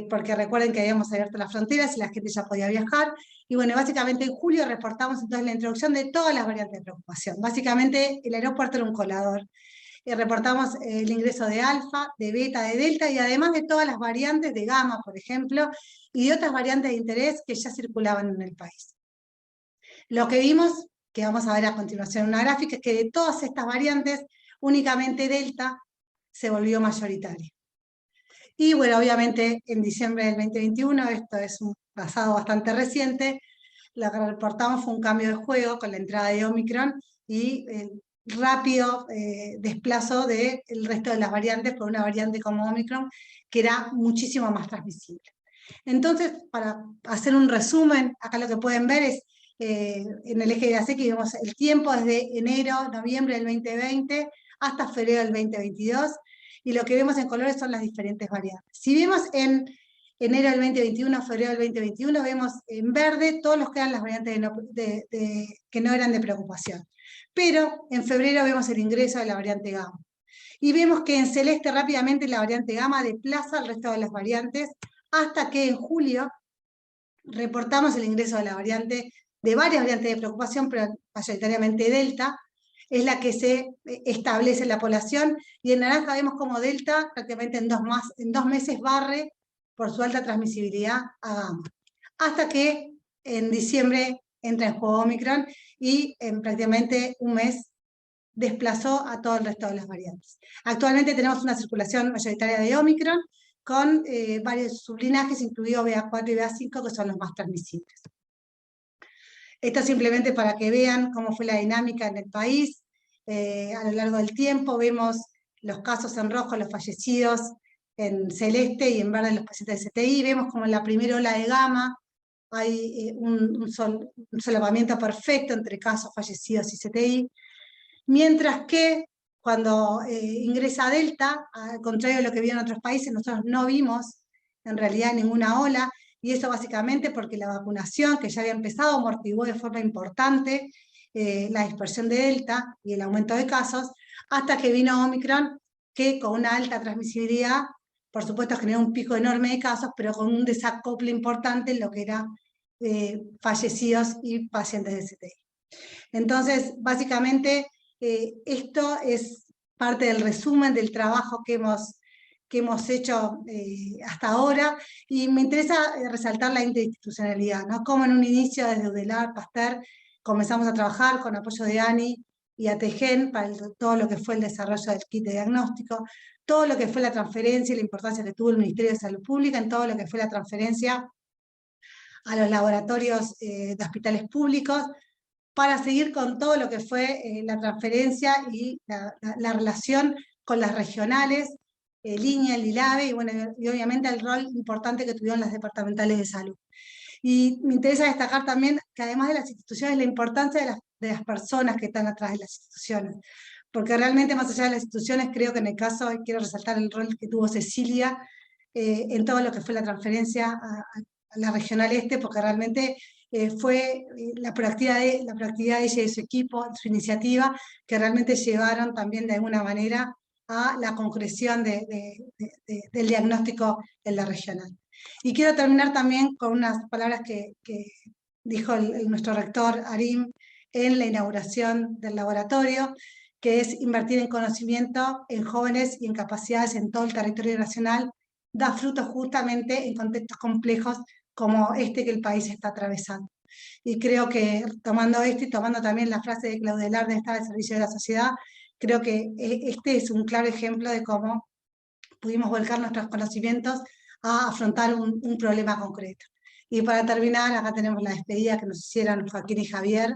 porque recuerden que habíamos abierto las fronteras y la gente ya podía viajar. Y bueno, básicamente en julio reportamos entonces la introducción de todas las variantes de preocupación. Básicamente el aeropuerto era un colador. Reportamos el ingreso de alfa, de beta, de delta, y además de todas las variantes de gamma, por ejemplo, y de otras variantes de interés que ya circulaban en el país. Lo que vimos, que vamos a ver a continuación en una gráfica, es que de todas estas variantes, únicamente delta se volvió mayoritaria. Y bueno, obviamente en diciembre del 2021, esto es un pasado bastante reciente, lo que reportamos fue un cambio de juego con la entrada de Omicron y rápido desplazo del resto de las variantes por una variante como Omicron, que era muchísimo más transmisible. Entonces, para hacer un resumen, acá lo que pueden ver es, en el eje de la que vemos el tiempo desde enero, noviembre del 2020 hasta febrero del 2022, y lo que vemos en colores son las diferentes variantes. Si vemos en enero del 2021, febrero del 2021, vemos en verde todos los que eran las variantes que no eran de preocupación. Pero en febrero vemos el ingreso de la variante gamma. Y vemos que en celeste rápidamente la variante gamma desplaza al resto de las variantes, hasta que en julio reportamos el ingreso de la variante, de varias variantes de preocupación, pero mayoritariamente Delta, es la que se establece en la población, y en naranja vemos como Delta prácticamente en 2 meses barre por su alta transmisibilidad a gamma. Hasta que en diciembre entra en juego Omicron, y en prácticamente un mes desplazó a todo el resto de las variantes. Actualmente tenemos una circulación mayoritaria de Omicron, con varios sublinajes, incluidos BA4 y BA5, que son los más transmisibles. Esto simplemente para que vean cómo fue la dinámica en el país. A lo largo del tiempo vemos los casos en rojo, los fallecidos en celeste, y en verde los pacientes de CTI. Vemos como en la primera ola de gamma hay un solapamiento perfecto entre casos fallecidos y CTI, mientras que cuando ingresa Delta, al contrario de lo que vieron en otros países, nosotros no vimos en realidad ninguna ola, y eso básicamente porque la vacunación, que ya había empezado, amortiguó de forma importante la dispersión de Delta y el aumento de casos, hasta que vino Omicron, que con una alta transmisibilidad, por supuesto generó un pico enorme de casos, pero con un desacople importante en lo que era fallecidos y pacientes de CTI. Entonces, básicamente, esto es parte del resumen del trabajo que hemos hecho hasta ahora, y me interesa resaltar la interinstitucionalidad, ¿no? Como en un inicio desde UDELAR, Pasteur, comenzamos a trabajar con apoyo de ANI y ATGEN para todo lo que fue el desarrollo del kit de diagnóstico, todo lo que fue la transferencia y la importancia que tuvo el Ministerio de Salud Pública en todo lo que fue la transferencia a los laboratorios de hospitales públicos, para seguir con todo lo que fue la transferencia y la relación con las regionales, Línea, el ILABE, y, bueno, y obviamente el rol importante que tuvieron las departamentales de salud. Y me interesa destacar también que además de las instituciones, la importancia de las personas que están atrás de las instituciones, porque realmente más allá de las instituciones, creo que en el caso, quiero resaltar el rol que tuvo Cecilia en todo lo que fue la transferencia a la regional este, porque realmente fue la proactividad de ella y de su equipo, su iniciativa, que realmente llevaron también de alguna manera a la concreción del diagnóstico en la regional. Y quiero terminar también con unas palabras que dijo nuestro rector Arim en la inauguración del laboratorio, que es invertir en conocimiento en jóvenes y en capacidades en todo el territorio nacional, da frutos justamente en contextos complejos como este que el país está atravesando. Y creo que tomando esto y tomando también la frase de Claude Lar de estar al servicio de la sociedad, creo que este es un claro ejemplo de cómo pudimos volcar nuestros conocimientos a afrontar un problema concreto. Y para terminar, acá tenemos la despedida que nos hicieron Joaquín y Javier.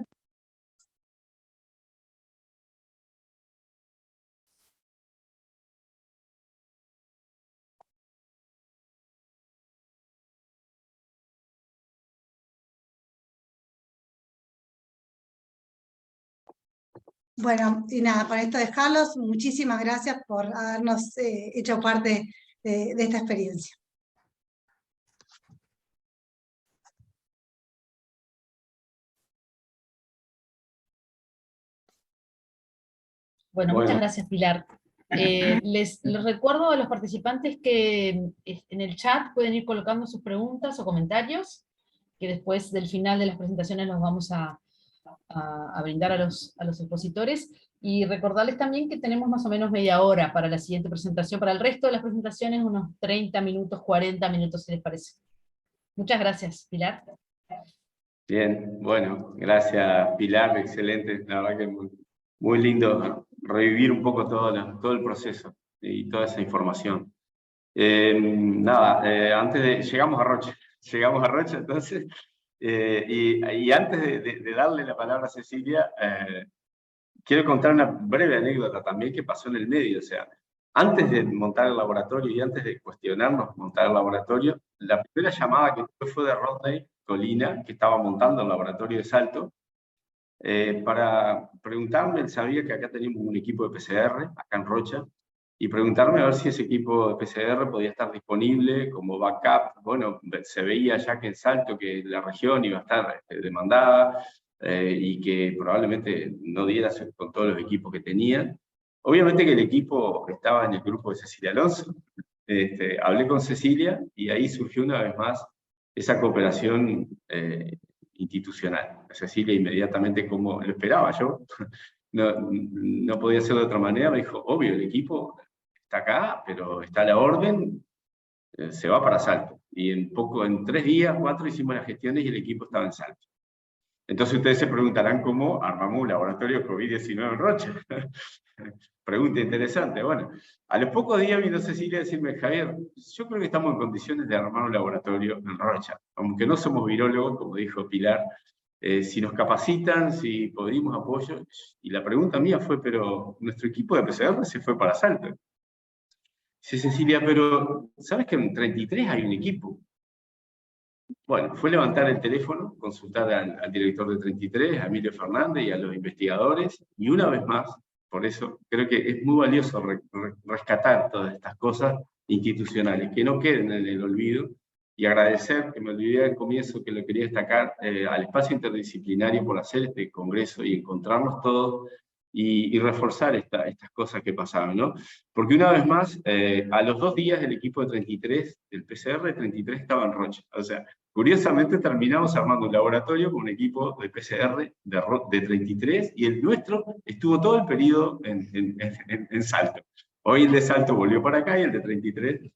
Bueno, y nada, con esto dejarlos, muchísimas gracias por habernos hecho parte de esta experiencia. Bueno, muchas gracias, Pilar. Les recuerdo a los participantes que en el chat pueden ir colocando sus preguntas o comentarios, que después del final de las presentaciones los vamos a brindar a los expositores, y recordarles también que tenemos más o menos media hora para la siguiente presentación. Para el resto de las presentaciones, unos 30 minutos, 40 minutos, si les parece. Muchas gracias, Pilar. Bien, bueno, gracias, Pilar, excelente, la verdad que muy lindo revivir un poco todo el proceso y toda esa información. Nada, llegamos a Rocha, entonces Y antes de darle la palabra a Cecilia, quiero contar una breve anécdota también que pasó en el medio. O sea, antes de montar el laboratorio y antes de cuestionarnos montar el laboratorio, la primera llamada que tuve fue de Rodney Colina, que estaba montando el laboratorio de Salto, para preguntarme. Él sabía que acá teníamos un equipo de PCR, acá en Rocha, y preguntarme a ver si ese equipo de PCR podía estar disponible como backup. Bueno, se veía ya que en Salto que la región iba a estar demandada, y que probablemente no diera con todos los equipos que tenían. Obviamente que el equipo estaba en el grupo de Cecilia Alonso. Hablé con Cecilia y ahí surgió una vez más esa cooperación institucional. Cecilia inmediatamente, como lo esperaba yo, no podía ser de otra manera, me dijo, obvio, el equipo está acá, pero está a la orden, se va para Salto. Y en 3 días, 4, hicimos las gestiones y el equipo estaba en Salto. Entonces ustedes se preguntarán cómo armamos un laboratorio COVID-19 en Rocha. Pregunta interesante. Bueno, a los pocos días vino Cecilia a decirme, Javier, yo creo que estamos en condiciones de armar un laboratorio en Rocha. Aunque no somos virólogos, como dijo Pilar, si nos capacitan, si pedimos apoyo. Y la pregunta mía fue, pero nuestro equipo de PCR se fue para Salto. Dice Cecilia, pero ¿sabes que en 33 hay un equipo? Bueno, fue levantar el teléfono, consultar al director de 33, a Emilio Fernández y a los investigadores, y una vez más, por eso creo que es muy valioso rescatar todas estas cosas institucionales, que no queden en el olvido, y agradecer, que me olvidé al comienzo que lo quería destacar, al espacio interdisciplinario por hacer este congreso y encontrarnos todos, y reforzar estas cosas que pasaron, ¿no? Porque una vez más, a los 2 días el equipo de 33, del PCR de 33 estaba en Rocha. O sea, curiosamente terminamos armando un laboratorio con un equipo de PCR de 33, y el nuestro estuvo todo el periodo en Salto. Hoy el de Salto volvió para acá y el de 33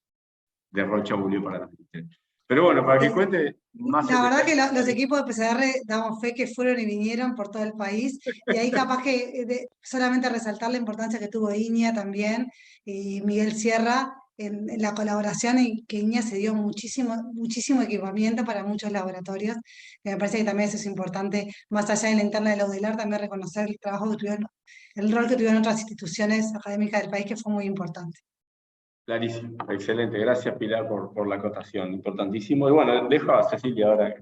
de Rocha volvió para 33. Pero bueno, para que cuente más... La verdad que los equipos de PCR damos fe que fueron y vinieron por todo el país, y ahí capaz que solamente resaltar la importancia que tuvo Iña también, y Miguel Sierra, en la colaboración, y que Iña se dio muchísimo equipamiento para muchos laboratorios. Me parece que también eso es importante, más allá de la interna de la UDELAR, también reconocer el trabajo que tuvieron, el rol que tuvieron otras instituciones académicas del país, que fue muy importante. Clarísimo, excelente. Gracias, Pilar, por la acotación. Importantísimo. Y bueno, dejo a Cecilia ahora.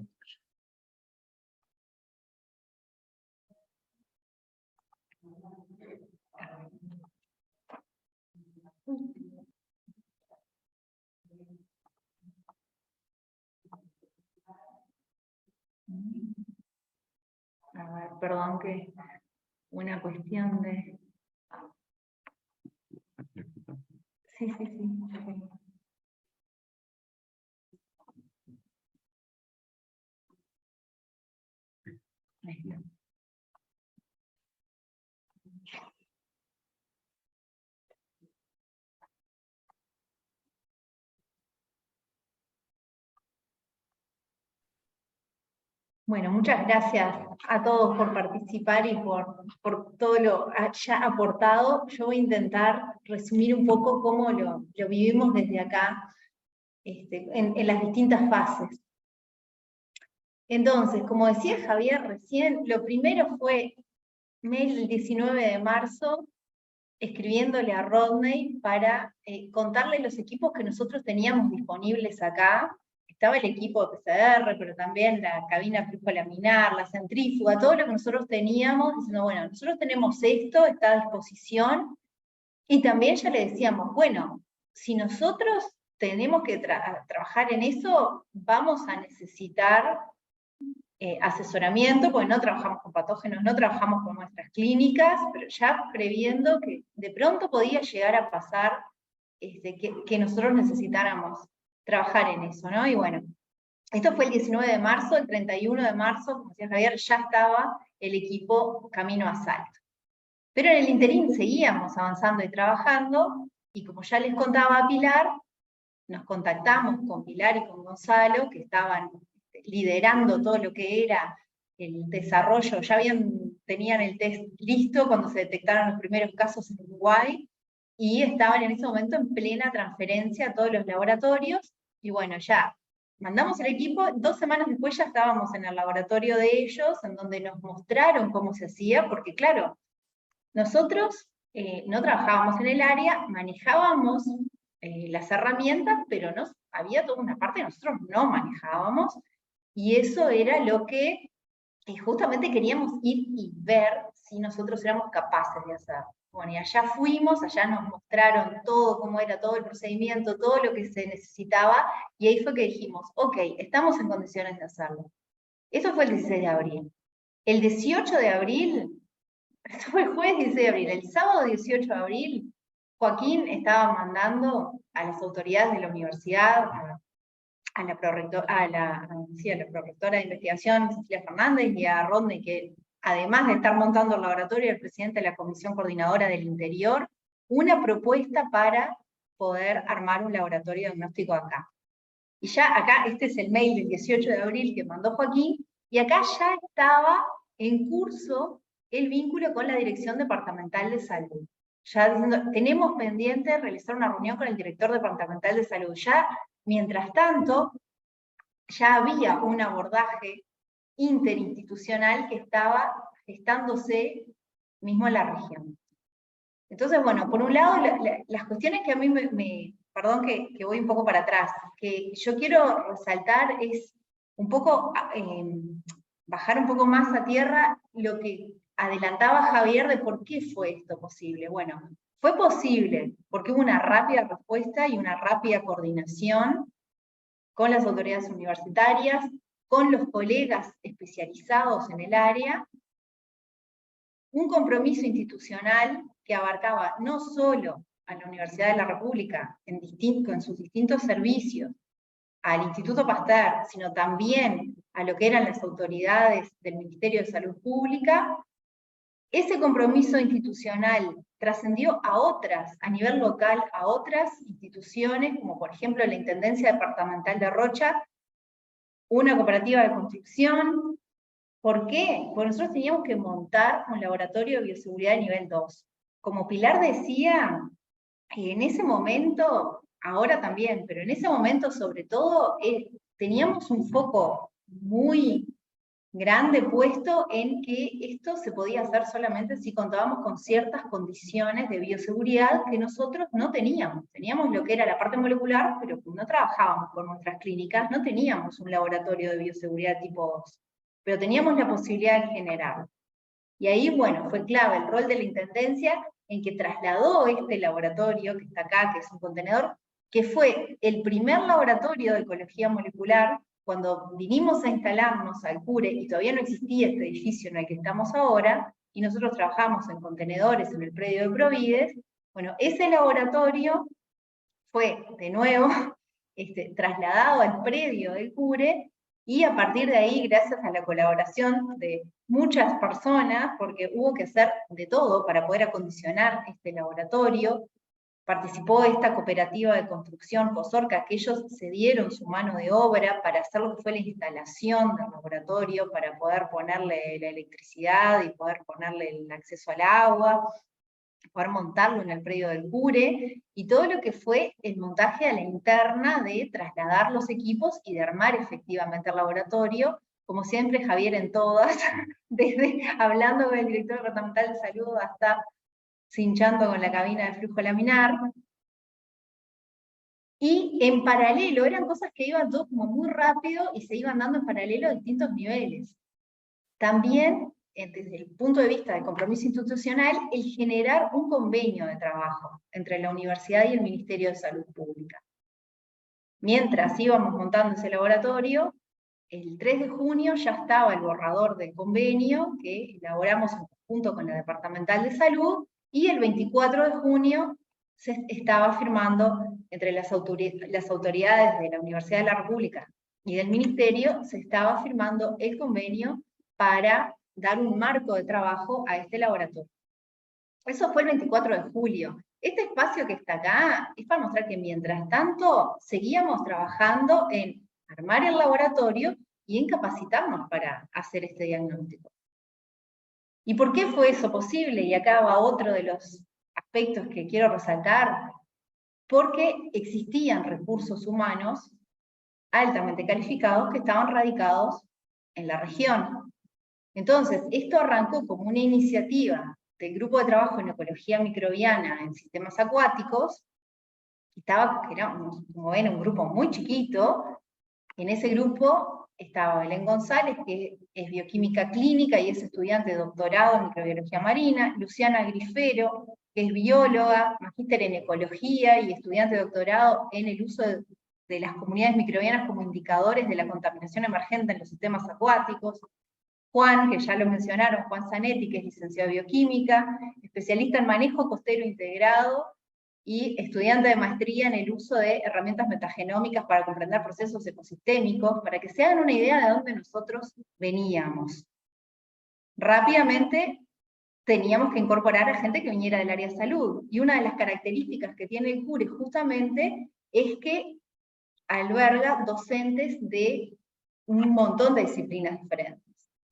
A ver, perdón, que una cuestión de... Sí. Ahí está. Bueno, muchas gracias a todos por participar y por todo lo ya aportado. Yo voy a intentar resumir un poco cómo lo vivimos desde acá, en las distintas fases. Entonces, como decía Javier recién, lo primero fue mail el 19 de marzo, escribiéndole a Rodney para contarle los equipos que nosotros teníamos disponibles acá. Estaba el equipo de PCR, pero también la cabina flujo laminar, la centrífuga, todo lo que nosotros teníamos, diciendo, bueno, nosotros tenemos esto, está a disposición, y también ya le decíamos, bueno, si nosotros tenemos que trabajar en eso, vamos a necesitar asesoramiento, porque no trabajamos con patógenos, no trabajamos con muestras clínicas, pero ya previendo que de pronto podía llegar a pasar que nosotros necesitáramos trabajar en eso, ¿no? Y bueno, esto fue el 19 de marzo, el 31 de marzo, como decía Javier, ya estaba el equipo camino a Salto. Pero en el interín seguíamos avanzando y trabajando, y como ya les contaba a Pilar, nos contactamos con Pilar y con Gonzalo, que estaban liderando todo lo que era el desarrollo, ya tenían el test listo cuando se detectaron los primeros casos en Uruguay, y estaban en ese momento en plena transferencia a todos los laboratorios, y bueno, ya mandamos el equipo, 2 semanas después ya estábamos en el laboratorio de ellos, en donde nos mostraron cómo se hacía, porque claro, nosotros no trabajábamos en el área, manejábamos las herramientas, pero había toda una parte que nosotros no manejábamos, y eso era lo que justamente queríamos ir y ver si nosotros éramos capaces de hacer. Bueno, y allá fuimos, allá nos mostraron todo, cómo era todo el procedimiento, todo lo que se necesitaba, y ahí fue que dijimos, ok, estamos en condiciones de hacerlo. Eso fue el 16 de abril. El 18 de abril, esto fue el jueves 16 de abril, el sábado 18 de abril, Joaquín estaba mandando a las autoridades de la universidad, a la prorectora de investigación, Cecilia Fernández, y a Rodney, que además de estar montando el laboratorio, el presidente de la Comisión Coordinadora del Interior, una propuesta para poder armar un laboratorio diagnóstico acá. Y ya acá, este es el mail del 18 de abril que mandó Joaquín, y acá ya estaba en curso el vínculo con la Dirección Departamental de Salud. Ya diciendo, tenemos pendiente realizar una reunión con el director departamental de salud. Ya, mientras tanto, ya había un abordaje interinstitucional que estaba gestándose mismo en la región. Entonces, bueno, por un lado, las cuestiones que a mí perdón que voy un poco para atrás, que yo quiero resaltar es un poco, bajar un poco más a tierra lo que adelantaba Javier de por qué fue esto posible. Bueno, fue posible porque hubo una rápida respuesta y una rápida coordinación con las autoridades universitarias, con los colegas especializados en el área, un compromiso institucional que abarcaba no solo a la Universidad de la República en sus distintos servicios, al Instituto Pasteur, sino también a lo que eran las autoridades del Ministerio de Salud Pública. Ese compromiso institucional trascendió a nivel local, a otras instituciones, como por ejemplo la Intendencia Departamental de Rocha, una cooperativa de construcción. ¿Por qué? Porque nosotros teníamos que montar un laboratorio de bioseguridad de nivel 2. Como Pilar decía, en ese momento, ahora también, pero en ese momento sobre todo, teníamos un foco muy grande puesto en que esto se podía hacer solamente si contábamos con ciertas condiciones de bioseguridad que nosotros no teníamos. Teníamos lo que era la parte molecular, pero como no trabajábamos con nuestras clínicas, no teníamos un laboratorio de bioseguridad tipo 2, pero teníamos la posibilidad de generarlo. Y ahí, bueno, fue clave el rol de la Intendencia en que trasladó este laboratorio, que está acá, que es un contenedor, que fue el primer laboratorio de ecología molecular. Cuando vinimos a instalarnos al CURE, y todavía no existía este edificio en el que estamos ahora, y nosotros trabajamos en contenedores en el predio de Provides, bueno, ese laboratorio fue, de nuevo, trasladado al predio del CURE, y a partir de ahí, gracias a la colaboración de muchas personas, porque hubo que hacer de todo para poder acondicionar este laboratorio, participó esta cooperativa de construcción, Cosorca, que ellos cedieron su mano de obra para hacer lo que fue la instalación del laboratorio, para poder ponerle la electricidad y poder ponerle el acceso al agua, poder montarlo en el predio del CURE, y todo lo que fue el montaje a la interna de trasladar los equipos y de armar efectivamente el laboratorio, como siempre Javier en todas, desde hablando con el director departamental de salud hasta cinchando con la cabina de flujo laminar. Y en paralelo, eran cosas que iban todo como muy rápido y se iban dando en paralelo a distintos niveles. También, desde el punto de vista del compromiso institucional, el generar un convenio de trabajo entre la universidad y el Ministerio de Salud Pública. Mientras íbamos montando ese laboratorio, el 3 de junio ya estaba el borrador del convenio que elaboramos en conjunto con la Departamental de Salud, y el 24 de junio se estaba firmando entre las autoridades de la Universidad de la República y del Ministerio, se estaba firmando el convenio para dar un marco de trabajo a este laboratorio. Eso fue el 24 de julio. Este espacio que está acá es para mostrar que mientras tanto seguíamos trabajando en armar el laboratorio y en capacitarnos para hacer este diagnóstico. ¿Y por qué fue eso posible? Y acá va otro de los aspectos que quiero resaltar. Porque existían recursos humanos altamente calificados que estaban radicados en la región. Entonces, esto arrancó como una iniciativa del Grupo de Trabajo en Ecología Microbiana en Sistemas Acuáticos, que era, como ven, un grupo muy chiquito. En ese grupo estaba Belén González, que es bioquímica clínica y es estudiante de doctorado en microbiología marina, Luciana Grifero, que es bióloga, magíster en ecología y estudiante de doctorado en el uso de las comunidades microbianas como indicadores de la contaminación emergente en los sistemas acuáticos. Juan, que ya lo mencionaron, Juan Zanetti, que es licenciado en bioquímica, especialista en manejo costero integrado, y estudiante de maestría en el uso de herramientas metagenómicas para comprender procesos ecosistémicos, para que se hagan una idea de dónde nosotros veníamos. Rápidamente teníamos que incorporar a gente que viniera del área de salud, y una de las características que tiene el CURE justamente es que alberga docentes de un montón de disciplinas diferentes.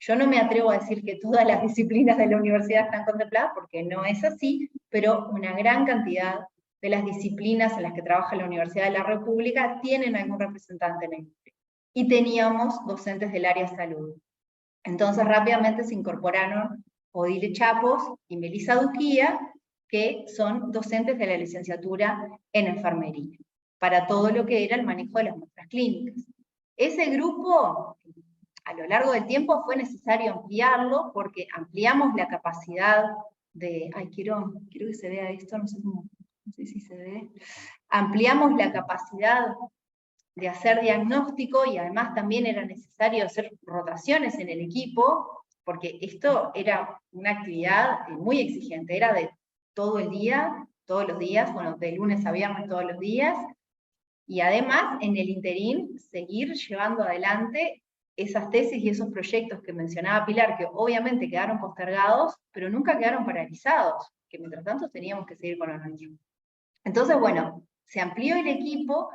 Yo no me atrevo a decir que todas las disciplinas de la universidad están contempladas, porque no es así, pero una gran cantidad de las disciplinas en las que trabaja la Universidad de la República tienen algún representante en el CURE. Y teníamos docentes del área de salud. Entonces rápidamente se incorporaron Odile Chapos y Melissa Duquía, que son docentes de la licenciatura en enfermería, para todo lo que era el manejo de las muestras clínicas. Ese grupo, a lo largo del tiempo, fue necesario ampliarlo, porque ampliamos la capacidad de... Ay, quiero que se vea esto, no sé si se ve. Ampliamos la capacidad de hacer diagnóstico, y además también era necesario hacer rotaciones en el equipo, porque esto era una actividad muy exigente, era de todo el día, todos los días, bueno, de lunes a viernes todos los días, y además en el interín seguir llevando adelante esas tesis y esos proyectos que mencionaba Pilar, que obviamente quedaron postergados, pero nunca quedaron paralizados, que mientras tanto teníamos que seguir con lo nuestro. Entonces, bueno, se amplió el equipo,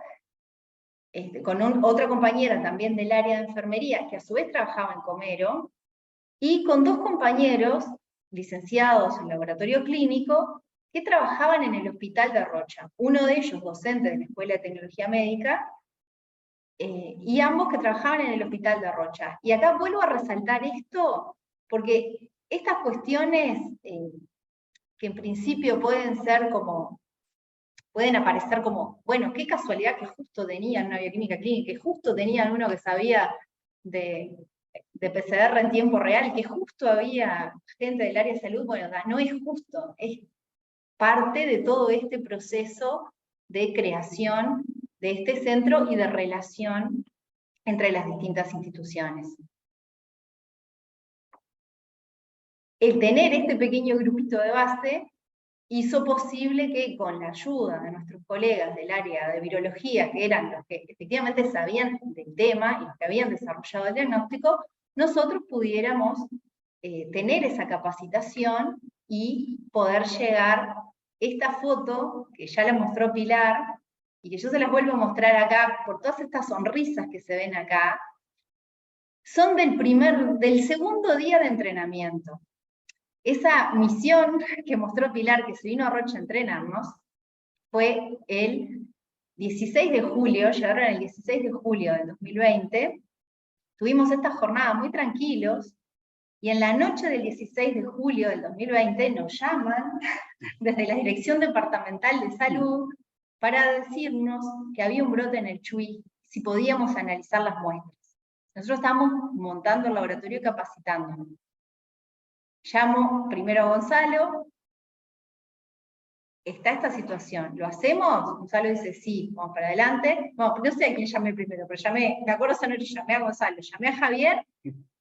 con otra compañera también del área de enfermería, que a su vez trabajaba en Comero, y con dos compañeros licenciados en laboratorio clínico, que trabajaban en el hospital de Rocha. Uno de ellos docente de la Escuela de Tecnología Médica, y ambos que trabajaban en el hospital de Rocha. Y acá vuelvo a resaltar esto, porque estas cuestiones, que en principio pueden aparecer como, bueno, qué casualidad que justo tenían una bioquímica clínica, que justo tenían uno que sabía de PCR en tiempo real, que justo había gente del área de salud. Bueno, no es justo, es parte de todo este proceso de creación de este centro y de relación entre las distintas instituciones. El tener este pequeño grupito de base hizo posible que, con la ayuda de nuestros colegas del área de virología, que eran los que efectivamente sabían del tema y los que habían desarrollado el diagnóstico, nosotros pudiéramos tener esa capacitación y poder llegar. Esta foto, que ya la mostró Pilar, y que yo se las vuelvo a mostrar acá, por todas estas sonrisas que se ven acá, son del segundo día de entrenamiento. Esa misión que mostró Pilar, que se vino a Rocha a entrenarnos, fue el 16 de julio, llegaron el 16 de julio del 2020, tuvimos esta jornada muy tranquilos, y en la noche del 16 de julio del 2020 nos llaman desde la Dirección Departamental de Salud para decirnos que había un brote en el Chuy, si podíamos analizar las muestras. Nosotros estábamos montando el laboratorio y capacitándonos. Llamo primero a Gonzalo, está esta situación, ¿lo hacemos? Gonzalo dice, sí, vamos para adelante. No sé a quién llamé primero, pero me acuerdo esa noche, llamé a Gonzalo, llamé a Javier,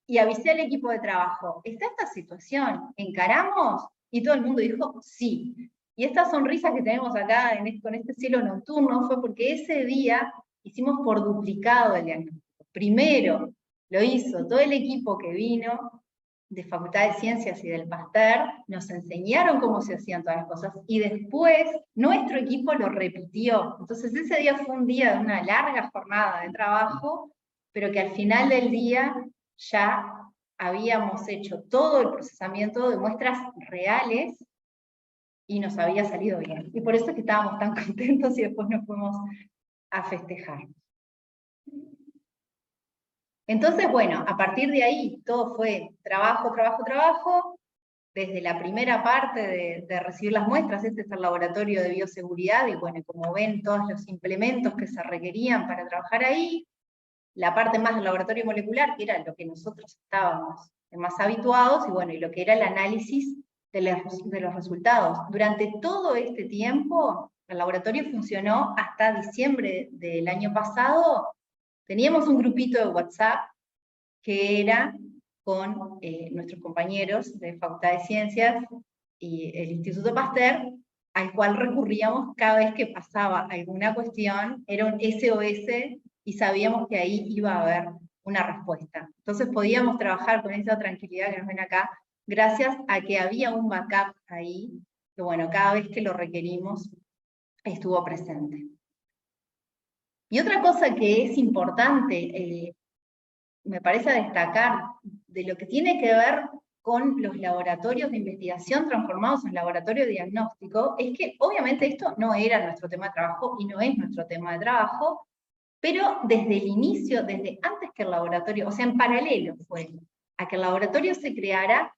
y avisé al equipo de trabajo, ¿está esta situación? ¿Encaramos? Y todo el mundo dijo, sí. Y esta sonrisa que tenemos acá con este cielo nocturno fue porque ese día hicimos por duplicado el diagnóstico. Primero lo hizo todo el equipo que vino de Facultad de Ciencias y del Pasteur, nos enseñaron cómo se hacían todas las cosas, y después nuestro equipo lo repitió. Entonces ese día fue un día de una larga jornada de trabajo, pero que al final del día ya habíamos hecho todo el procesamiento de muestras reales y nos había salido bien. Y por eso es que estábamos tan contentos y después nos fuimos a festejar. Entonces, bueno, a partir de ahí todo fue trabajo, trabajo, trabajo. Desde la primera parte de recibir las muestras, este es el laboratorio de bioseguridad, y bueno, como ven, todos los implementos que se requerían para trabajar ahí. La parte más del laboratorio molecular, que era lo que nosotros estábamos más habituados, y bueno, y lo que era el análisis de los resultados. Durante todo este tiempo, el laboratorio funcionó hasta diciembre del año pasado. Teníamos un grupito de WhatsApp que era con nuestros compañeros de Facultad de Ciencias y el Instituto Pasteur, al cual recurríamos cada vez que pasaba alguna cuestión, era un SOS, y sabíamos que ahí iba a haber una respuesta. Entonces podíamos trabajar con esa tranquilidad que nos ven acá, gracias a que había un backup ahí, que bueno, cada vez que lo requerimos, estuvo presente. Y otra cosa que es importante, me parece destacar, de lo que tiene que ver con los laboratorios de investigación transformados en laboratorio de diagnóstico, es que obviamente esto no era nuestro tema de trabajo, y no es nuestro tema de trabajo, pero desde el inicio, desde antes que el laboratorio, o sea, en paralelo fue a que el laboratorio se creara,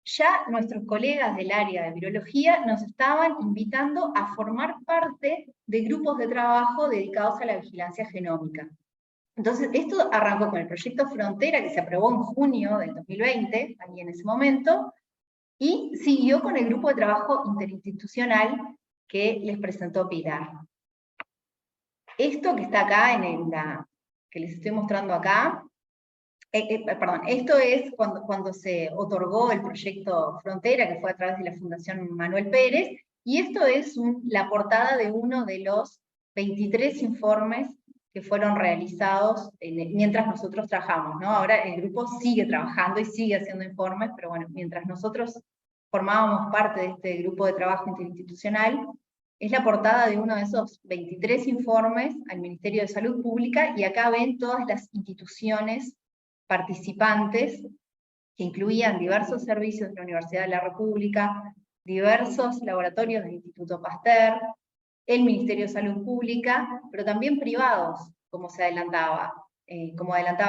ya nuestros colegas del área de virología nos estaban invitando a formar parte de grupos de trabajo dedicados a la vigilancia genómica. Entonces, esto arrancó con el proyecto Frontera, que se aprobó en junio del 2020, ahí en ese momento, y siguió con el grupo de trabajo interinstitucional que les presentó Pilar. Esto que está acá, que les estoy mostrando acá, perdón, esto es cuando se otorgó el proyecto Frontera, que fue a través de la Fundación Manuel Pérez, y esto es la portada de uno de los 23 informes que fueron realizados mientras nosotros trabajamos, ¿no? Ahora el grupo sigue trabajando y sigue haciendo informes, pero bueno, mientras nosotros formábamos parte de este grupo de trabajo interinstitucional, es la portada de uno de esos 23 informes al Ministerio de Salud Pública, y acá ven todas las instituciones participantes, que incluían diversos servicios de la Universidad de la República, diversos laboratorios del Instituto Pasteur, el Ministerio de Salud Pública, pero también privados, como adelantaba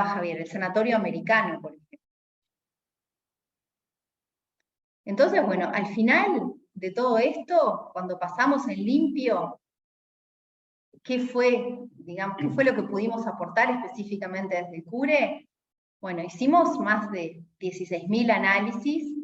Javier, el Sanatorio Americano, por ejemplo. Entonces, bueno, al final de todo esto, cuando pasamos en limpio, ¿qué fue lo que pudimos aportar específicamente desde el CURE? Bueno, hicimos más de 16.000 análisis.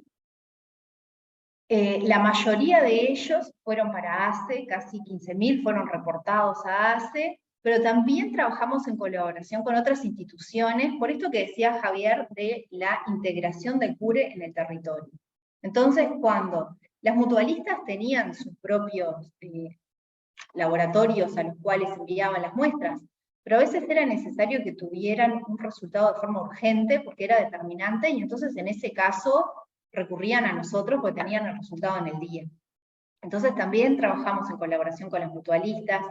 La mayoría de ellos fueron para ACE, casi 15.000 fueron reportados a ACE, pero también trabajamos en colaboración con otras instituciones, por esto que decía Javier de la integración del CURE en el territorio. Entonces, cuando las mutualistas tenían sus propios laboratorios a los cuales enviaban las muestras, pero a veces era necesario que tuvieran un resultado de forma urgente porque era determinante, y entonces en ese caso recurrían a nosotros porque tenían el resultado en el día. Entonces también trabajamos en colaboración con las mutualistas,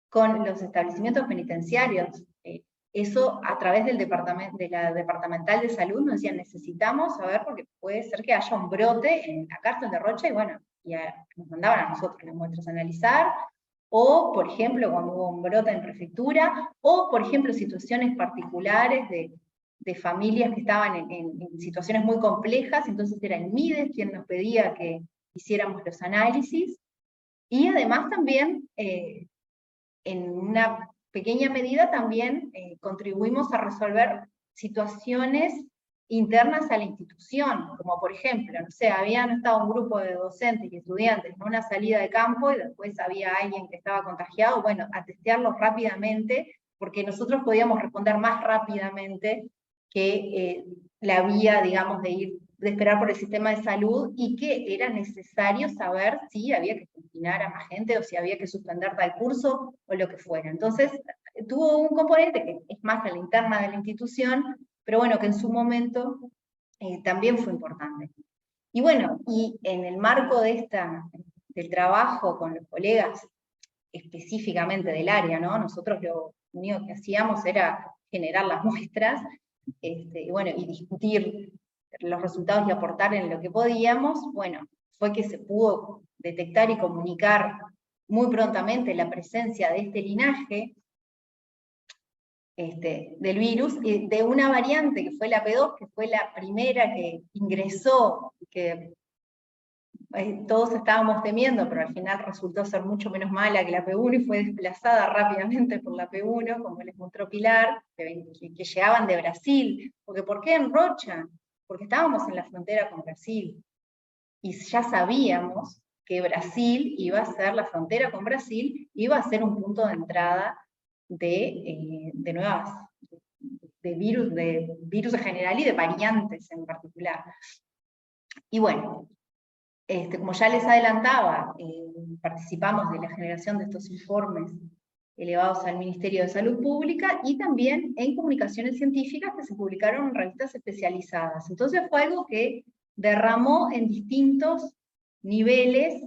con los establecimientos penitenciarios. Eso a través de la Departamental de Salud nos decían, necesitamos saber, porque puede ser que haya un brote en la cárcel de Rocha, y bueno, nos mandaban a nosotros las muestras a analizar, o por ejemplo cuando hubo un brote en prefectura, o por ejemplo situaciones particulares de familias que estaban en situaciones muy complejas, entonces era el MIDES quien nos pedía que hiciéramos los análisis, y además también, en una pequeña medida también contribuimos a resolver situaciones internas a la institución, como por ejemplo, no sé, habían estado un grupo de docentes y estudiantes en una salida de campo, y después había alguien que estaba contagiado, bueno, a testearlos rápidamente, porque nosotros podíamos responder más rápidamente que la vía, digamos, de esperar por el sistema de salud, y que era necesario saber si había que confinar a más gente, o si había que suspender tal curso, o lo que fuera. Entonces, tuvo un componente que es más a la interna de la institución, pero bueno, que en su momento también fue importante. Y bueno, y en el marco del trabajo con los colegas, específicamente del área, ¿no? Nosotros lo único que hacíamos era generar las muestras, y bueno, y discutir los resultados y aportar en lo que podíamos. Bueno, fue que se pudo detectar y comunicar muy prontamente la presencia de este linaje, del virus, y de una variante que fue la P2, que fue la primera que ingresó, que todos estábamos temiendo, pero al final resultó ser mucho menos mala que la P1 y fue desplazada rápidamente por la P1, como les mostró Pilar, que llegaban de Brasil. Porque ¿por qué en Rocha? Porque estábamos en la frontera con Brasil. Y ya sabíamos que Brasil iba a ser, la frontera con Brasil, iba a ser un punto de entrada de virus en general y de variantes en particular. Y bueno, como ya les adelantaba, participamos de la generación de estos informes elevados al Ministerio de Salud Pública y también en comunicaciones científicas que se publicaron en revistas especializadas. Entonces fue algo que derramó en distintos niveles.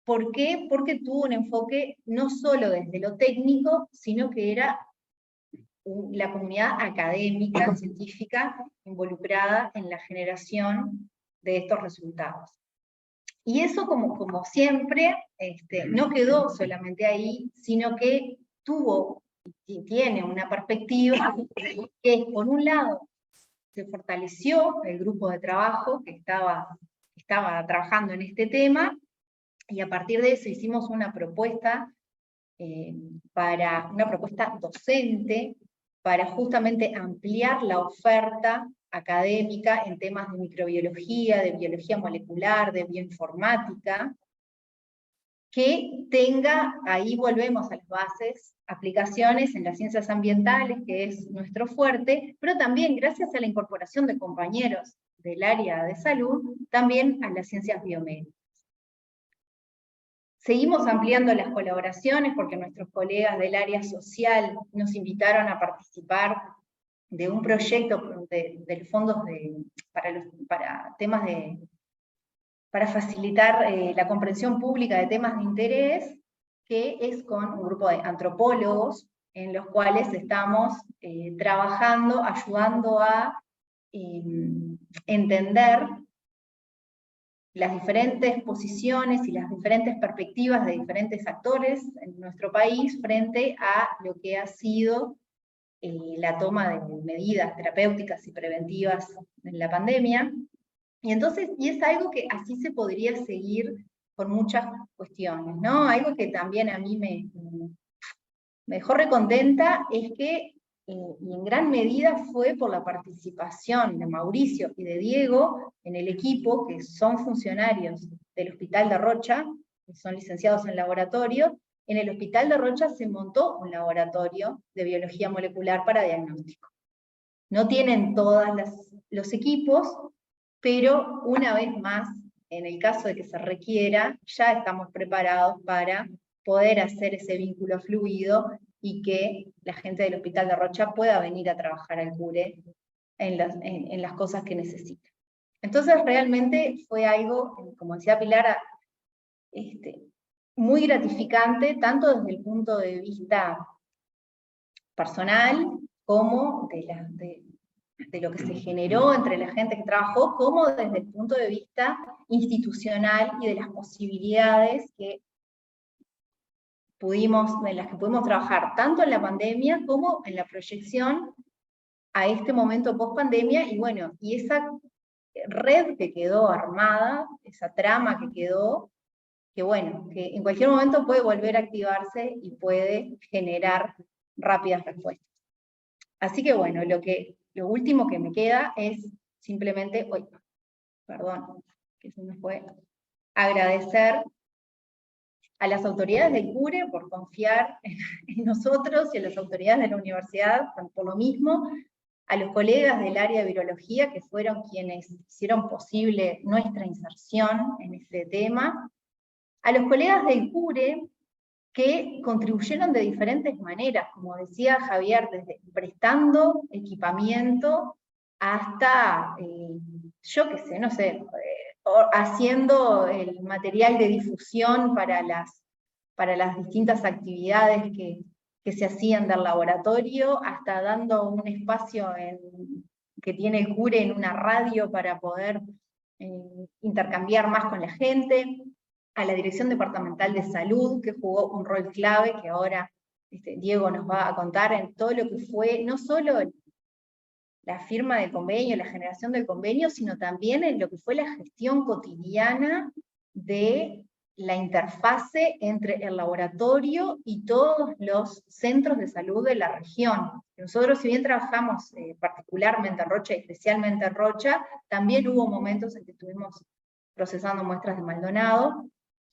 ¿Por qué? Porque tuvo un enfoque no solo desde lo técnico, sino que era la comunidad académica, científica, involucrada en la generación de estos resultados. Y eso, como siempre, no quedó solamente ahí, sino que tuvo y tiene una perspectiva que, por un lado, se fortaleció el grupo de trabajo que estaba trabajando en este tema, y a partir de eso hicimos una propuesta docente para justamente ampliar la oferta académica en temas de microbiología, de biología molecular, de bioinformática, que tenga, ahí volvemos a las bases, aplicaciones en las ciencias ambientales, que es nuestro fuerte, pero también gracias a la incorporación de compañeros del área de salud, también a las ciencias biomédicas. Seguimos ampliando las colaboraciones porque nuestros colegas del área social nos invitaron a participar de un proyecto de fondos para temas para facilitar la comprensión pública de temas de interés, que es con un grupo de antropólogos, en los cuales estamos trabajando, ayudando a entender las diferentes posiciones y las diferentes perspectivas de diferentes actores en nuestro país frente a lo que ha sido la toma de medidas terapéuticas y preventivas en la pandemia. Y es algo que así se podría seguir con muchas cuestiones, ¿no? Algo que también a mí me dejó recontenta es que, y en gran medida fue por la participación de Mauricio y de Diego en el equipo, que son funcionarios del Hospital de Rocha, que son licenciados en laboratorio. En el Hospital de Rocha se montó un laboratorio de biología molecular para diagnóstico. No tienen todos los equipos, pero una vez más, en el caso de que se requiera, ya estamos preparados para poder hacer ese vínculo fluido y que la gente del Hospital de Rocha pueda venir a trabajar al CURE en las cosas que necesita. Entonces realmente fue algo, como decía Pilar, muy gratificante, tanto desde el punto de vista personal, como de lo que se generó entre la gente que trabajó, como desde el punto de vista institucional y de las posibilidades en las que pudimos trabajar, tanto en la pandemia como en la proyección a este momento post-pandemia, y bueno, y esa red que quedó armada, esa trama que quedó, que bueno, que en cualquier momento puede volver a activarse y puede generar rápidas respuestas. Así que bueno, lo último que me queda es simplemente, que se me fue, agradecer a las autoridades del CURE por confiar en nosotros y a las autoridades de la universidad por lo mismo, a los colegas del área de virología que fueron quienes hicieron posible nuestra inserción en este tema, a los colegas del CURE que contribuyeron de diferentes maneras, como decía Javier, desde prestando equipamiento hasta, yo qué sé, no sé, haciendo el material de difusión para las distintas actividades que se hacían del laboratorio, hasta dando un espacio que tiene el CURE en una radio para poder intercambiar más con la gente, a la Dirección Departamental de Salud, que jugó un rol clave, que ahora Diego nos va a contar en todo lo que fue, no solo la firma del convenio, la generación del convenio, sino también en lo que fue la gestión cotidiana de la interfase entre el laboratorio y todos los centros de salud de la región. Nosotros, si bien trabajamos particularmente en Rocha, especialmente en Rocha, también hubo momentos en que estuvimos procesando muestras de Maldonado,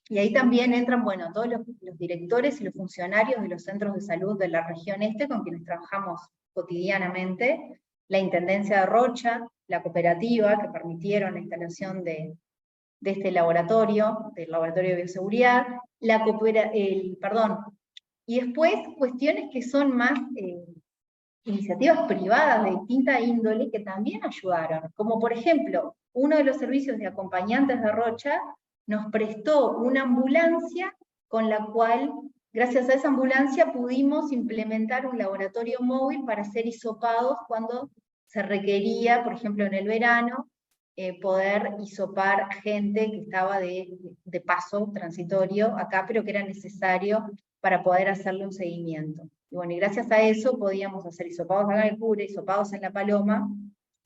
y ahí también entran, bueno, todos los directores y los funcionarios de los centros de salud de la región este, con quienes trabajamos cotidianamente, la Intendencia de Rocha, la cooperativa, que permitieron la instalación de este laboratorio, del Laboratorio de Bioseguridad, y después cuestiones que son más iniciativas privadas de distinta índole que también ayudaron, como por ejemplo, uno de los servicios de acompañantes de Rocha nos prestó una ambulancia con la cual, gracias a esa ambulancia, pudimos implementar un laboratorio móvil para hacer hisopados cuando se requería, por ejemplo en el verano, poder hisopar gente que estaba de paso transitorio acá, pero que era necesario para poder hacerle un seguimiento. Y bueno, y gracias a eso podíamos hacer hisopados acá en el Cure, hisopados en La Paloma,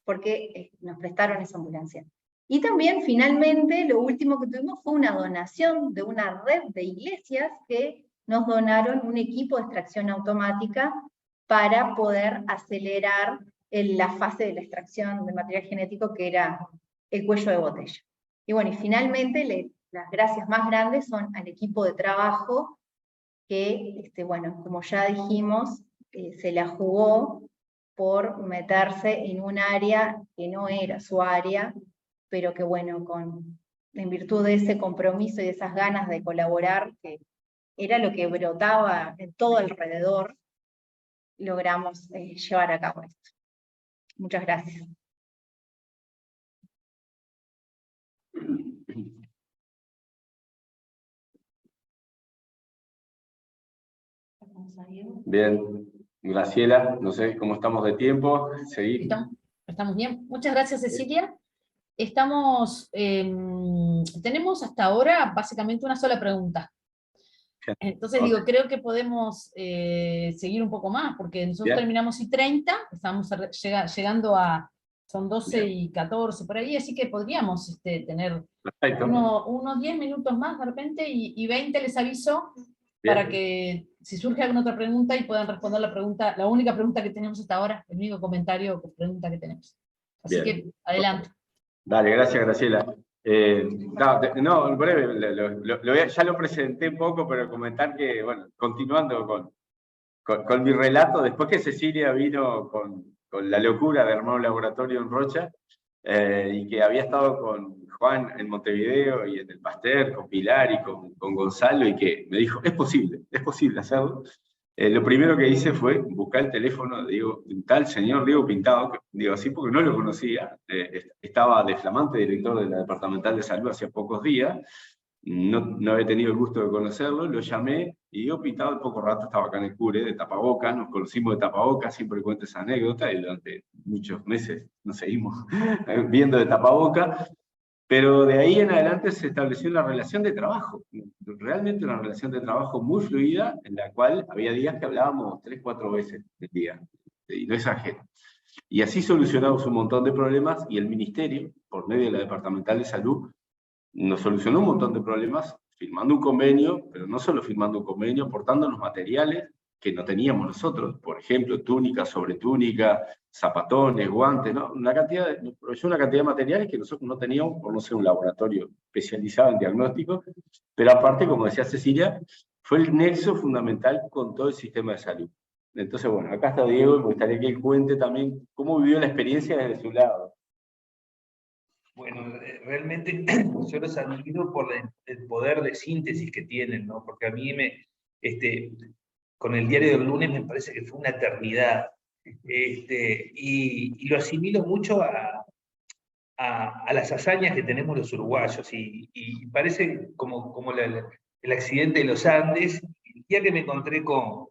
porque nos prestaron esa ambulancia. Y también, finalmente, lo último que tuvimos fue una donación de una red de iglesias que nos donaron un equipo de extracción automática para poder acelerar la fase de la extracción de material genético, que era el cuello de botella. Y bueno, y finalmente las gracias más grandes son al equipo de trabajo que, bueno, como ya dijimos, se la jugó por meterse en un área que no era su área, pero que bueno, en virtud de ese compromiso y de esas ganas de colaborar, que era lo que brotaba en todo alrededor, logramos llevar a cabo esto. Muchas gracias. Bien, Graciela, no sé cómo estamos de tiempo. Seguí. Estamos bien. Muchas gracias, Cecilia. Tenemos hasta ahora básicamente una sola pregunta. Entonces digo, creo que podemos seguir un poco más, porque nosotros terminamos y 30, estamos llegando a, son 12:14 por ahí, así que podríamos tener unos 10 minutos más de repente, y 20 les aviso, para que si surge alguna otra pregunta y puedan responder la única pregunta que tenemos hasta ahora, el único comentario o pregunta que tenemos. Así que adelante. Dale, gracias, Graciela. No, breve, ya lo presenté un poco, pero comentar que, bueno, continuando con mi relato, después que Cecilia vino con la locura de armar un laboratorio en Rocha, y que había estado con Juan en Montevideo y en el Pasteur, con Pilar y con Gonzalo, y que me dijo, es posible hacerlo. Lo primero que hice fue buscar el teléfono de un tal señor Diego Pintado, que digo así porque no lo conocía, estaba de flamante director de la Departamental de Salud hace pocos días, no había tenido el gusto de conocerlo, lo llamé, y Diego Pintado al poco rato estaba acá en el Cure, de tapabocas, nos conocimos de tapabocas, siempre cuento esa anécdota, y durante muchos meses nos seguimos viendo de tapabocas. Pero de ahí en adelante se estableció una relación de trabajo, realmente una relación de trabajo muy fluida, en la cual había días que hablábamos 3-4 veces al día, y no exagero. Y así solucionamos un montón de problemas, y el Ministerio, por medio de la Departamental de Salud, nos solucionó un montón de problemas, firmando un convenio, pero no solo firmando un convenio, aportándonos materiales que no teníamos nosotros, por ejemplo, túnica sobre túnica, zapatones, guantes, ¿no? Una cantidad de materiales que nosotros no teníamos por no ser un laboratorio especializado en diagnóstico, pero aparte, como decía Cecilia, fue el nexo fundamental con todo el sistema de salud. Entonces, bueno, acá está Diego, y me gustaría que él cuente también cómo vivió la experiencia desde su lado. Bueno, realmente yo los admiro por el poder de síntesis que tienen, ¿no? Porque a mí con el diario del lunes me parece que fue una eternidad. Y lo asimilo mucho a las hazañas que tenemos los uruguayos, y parece como el accidente de los Andes. El día que me encontré con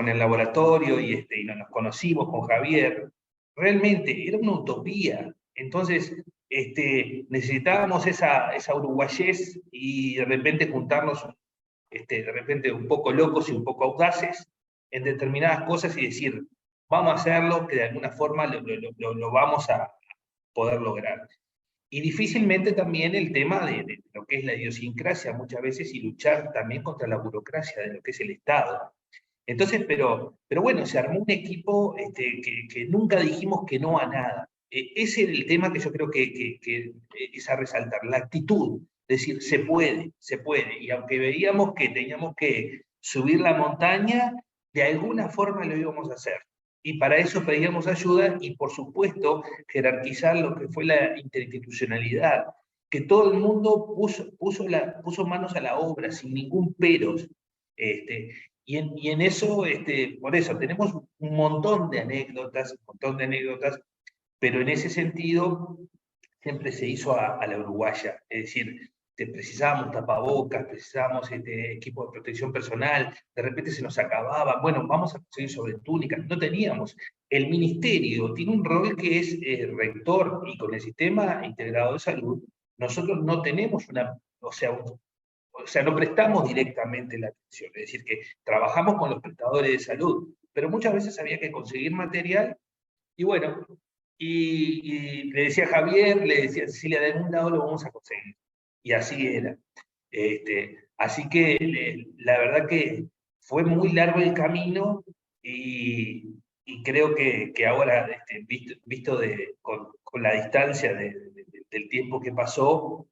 el laboratorio y nos conocimos con Javier, realmente era una utopía. Entonces necesitábamos esa uruguayés, y de repente juntarnos de repente un poco locos y un poco audaces en determinadas cosas y decir, vamos a hacerlo, que de alguna forma lo vamos a poder lograr. Y difícilmente también el tema de lo que es la idiosincrasia muchas veces y luchar también contra la burocracia de lo que es el Estado. Entonces, pero bueno, se armó un equipo que nunca dijimos que no a nada. Ese es el tema que yo creo que es a resaltar, la actitud, es decir, se puede, y aunque veíamos que teníamos que subir la montaña, de alguna forma lo íbamos a hacer. Y para eso pedíamos ayuda y, por supuesto, jerarquizar lo que fue la interinstitucionalidad, que todo el mundo puso manos a la obra sin ningún peros. Y en eso, por eso, tenemos un montón de anécdotas, pero en ese sentido siempre se hizo a la uruguaya, es decir, precisábamos tapabocas, precisábamos equipo de protección personal, de repente se nos acababa, bueno, vamos a conseguir sobre túnicas, no teníamos. El ministerio tiene un rol que es rector, y con el sistema integrado de salud, nosotros no tenemos o sea, no prestamos directamente la atención, es decir, que trabajamos con los prestadores de salud, pero muchas veces había que conseguir material, y bueno, y le decía a Javier, le decía a Cecilia, de algún lado lo vamos a conseguir. Y así era. Así que la verdad que fue muy largo el camino y creo que ahora, visto con la distancia del tiempo que pasó,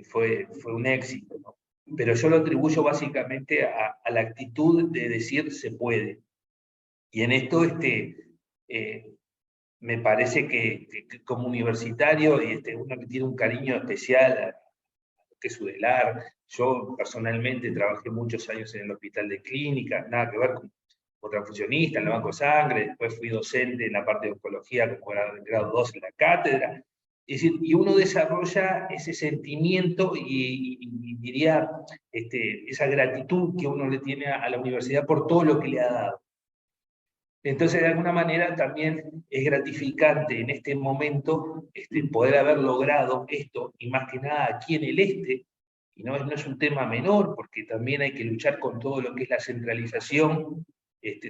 fue un éxito, ¿no? Pero yo lo atribuyo básicamente a la actitud de decir se puede. Y en esto me parece que como universitario, y uno que tiene un cariño especial a lo que es UDELAR, yo personalmente trabajé muchos años en el hospital de clínica, nada que ver con transfusionista, en el banco de sangre, después fui docente en la parte de oncología como grado 2 en la cátedra, es decir, y uno desarrolla ese sentimiento y diría esa gratitud que uno le tiene a la universidad por todo lo que le ha dado. Entonces, de alguna manera, también es gratificante en este momento poder haber logrado esto, y más que nada aquí en el este, y no es un tema menor, porque también hay que luchar con todo lo que es la centralización.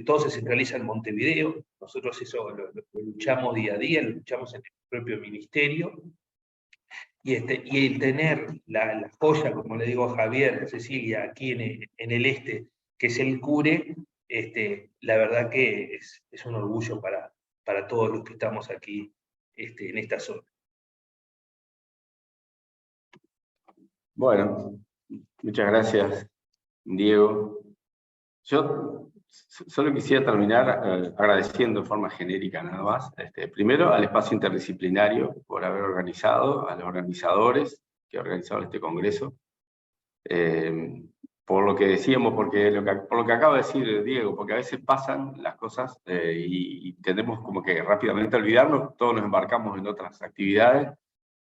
Todo se centraliza en Montevideo, nosotros eso lo luchamos día a día, lo luchamos en el propio ministerio, y el tener la joya, como le digo a Javier, a Cecilia, aquí en el este, que es el CURE, la verdad que es un orgullo para todos los que estamos aquí en esta zona. Bueno, muchas gracias, Diego. Yo solo quisiera terminar agradeciendo de forma genérica nada más, primero al espacio interdisciplinario por haber organizado, a los organizadores que organizaron este congreso, por lo que decíamos, por lo que acaba de decir Diego, porque a veces pasan las cosas y tendemos como que rápidamente a olvidarnos, todos nos embarcamos en otras actividades,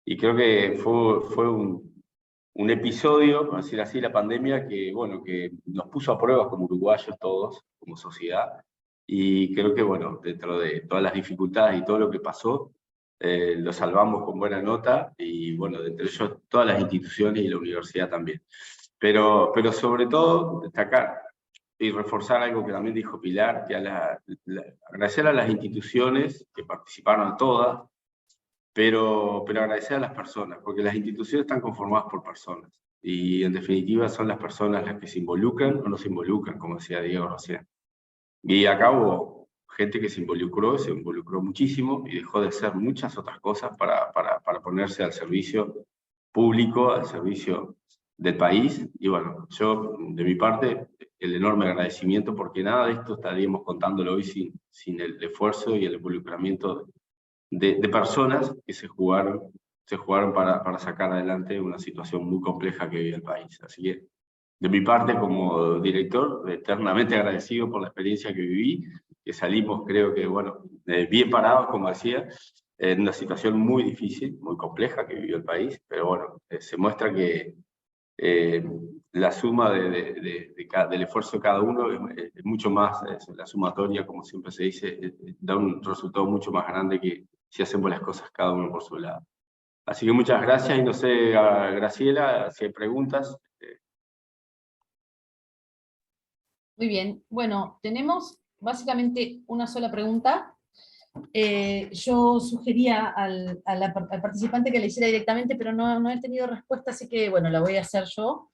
y creo que fue un episodio, por decir así, la pandemia, que nos puso a prueba como uruguayos todos, como sociedad, y creo que dentro de todas las dificultades y todo lo que pasó, lo salvamos con buena nota, y entre ellos todas las instituciones y la universidad también. Pero sobre todo destacar y reforzar algo que también dijo Pilar, que agradecer a las instituciones que participaron a todas, pero agradecer a las personas, porque las instituciones están conformadas por personas, y en definitiva son las personas las que se involucran o no se involucran, como decía Diego recién. Y acá hubo gente que se involucró muchísimo, y dejó de hacer muchas otras cosas para ponerse al servicio público, al servicio del país. Y yo, de mi parte, el enorme agradecimiento, porque nada de esto estaríamos contándolo hoy sin el esfuerzo y el involucramiento de personas que se jugaron para sacar adelante una situación muy compleja que vive el país. Así que, de mi parte, como director, eternamente agradecido por la experiencia que viví, que salimos, creo que, bien parados, como decía, en una situación muy difícil, muy compleja que vivió el país, pero se muestra que la suma del esfuerzo de cada uno es mucho más, la sumatoria, como siempre se dice, da un resultado mucho más grande que si hacemos las cosas cada uno por su lado. Así que muchas gracias, y no sé, Graciela, si hay preguntas. Muy bien, bueno, tenemos básicamente una sola pregunta. Yo sugería al participante que la hiciera directamente, pero no he tenido respuesta, así que bueno, la voy a hacer yo.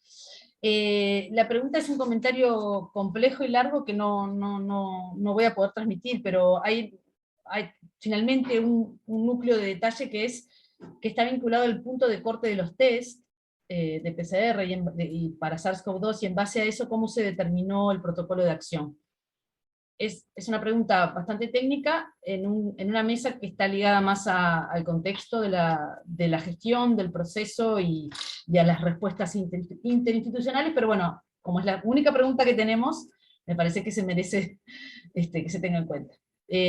La pregunta es un comentario complejo y largo que no voy a poder transmitir, pero hay finalmente un núcleo de detalle que está vinculado al punto de corte de los test de PCR y para SARS-CoV-2, y en base a eso, ¿cómo se determinó el protocolo de acción? Es una pregunta bastante técnica en una mesa que está ligada más al contexto de la gestión, del proceso y a las respuestas interinstitucionales, pero bueno, como es la única pregunta que tenemos, me parece que se merece que se tenga en cuenta.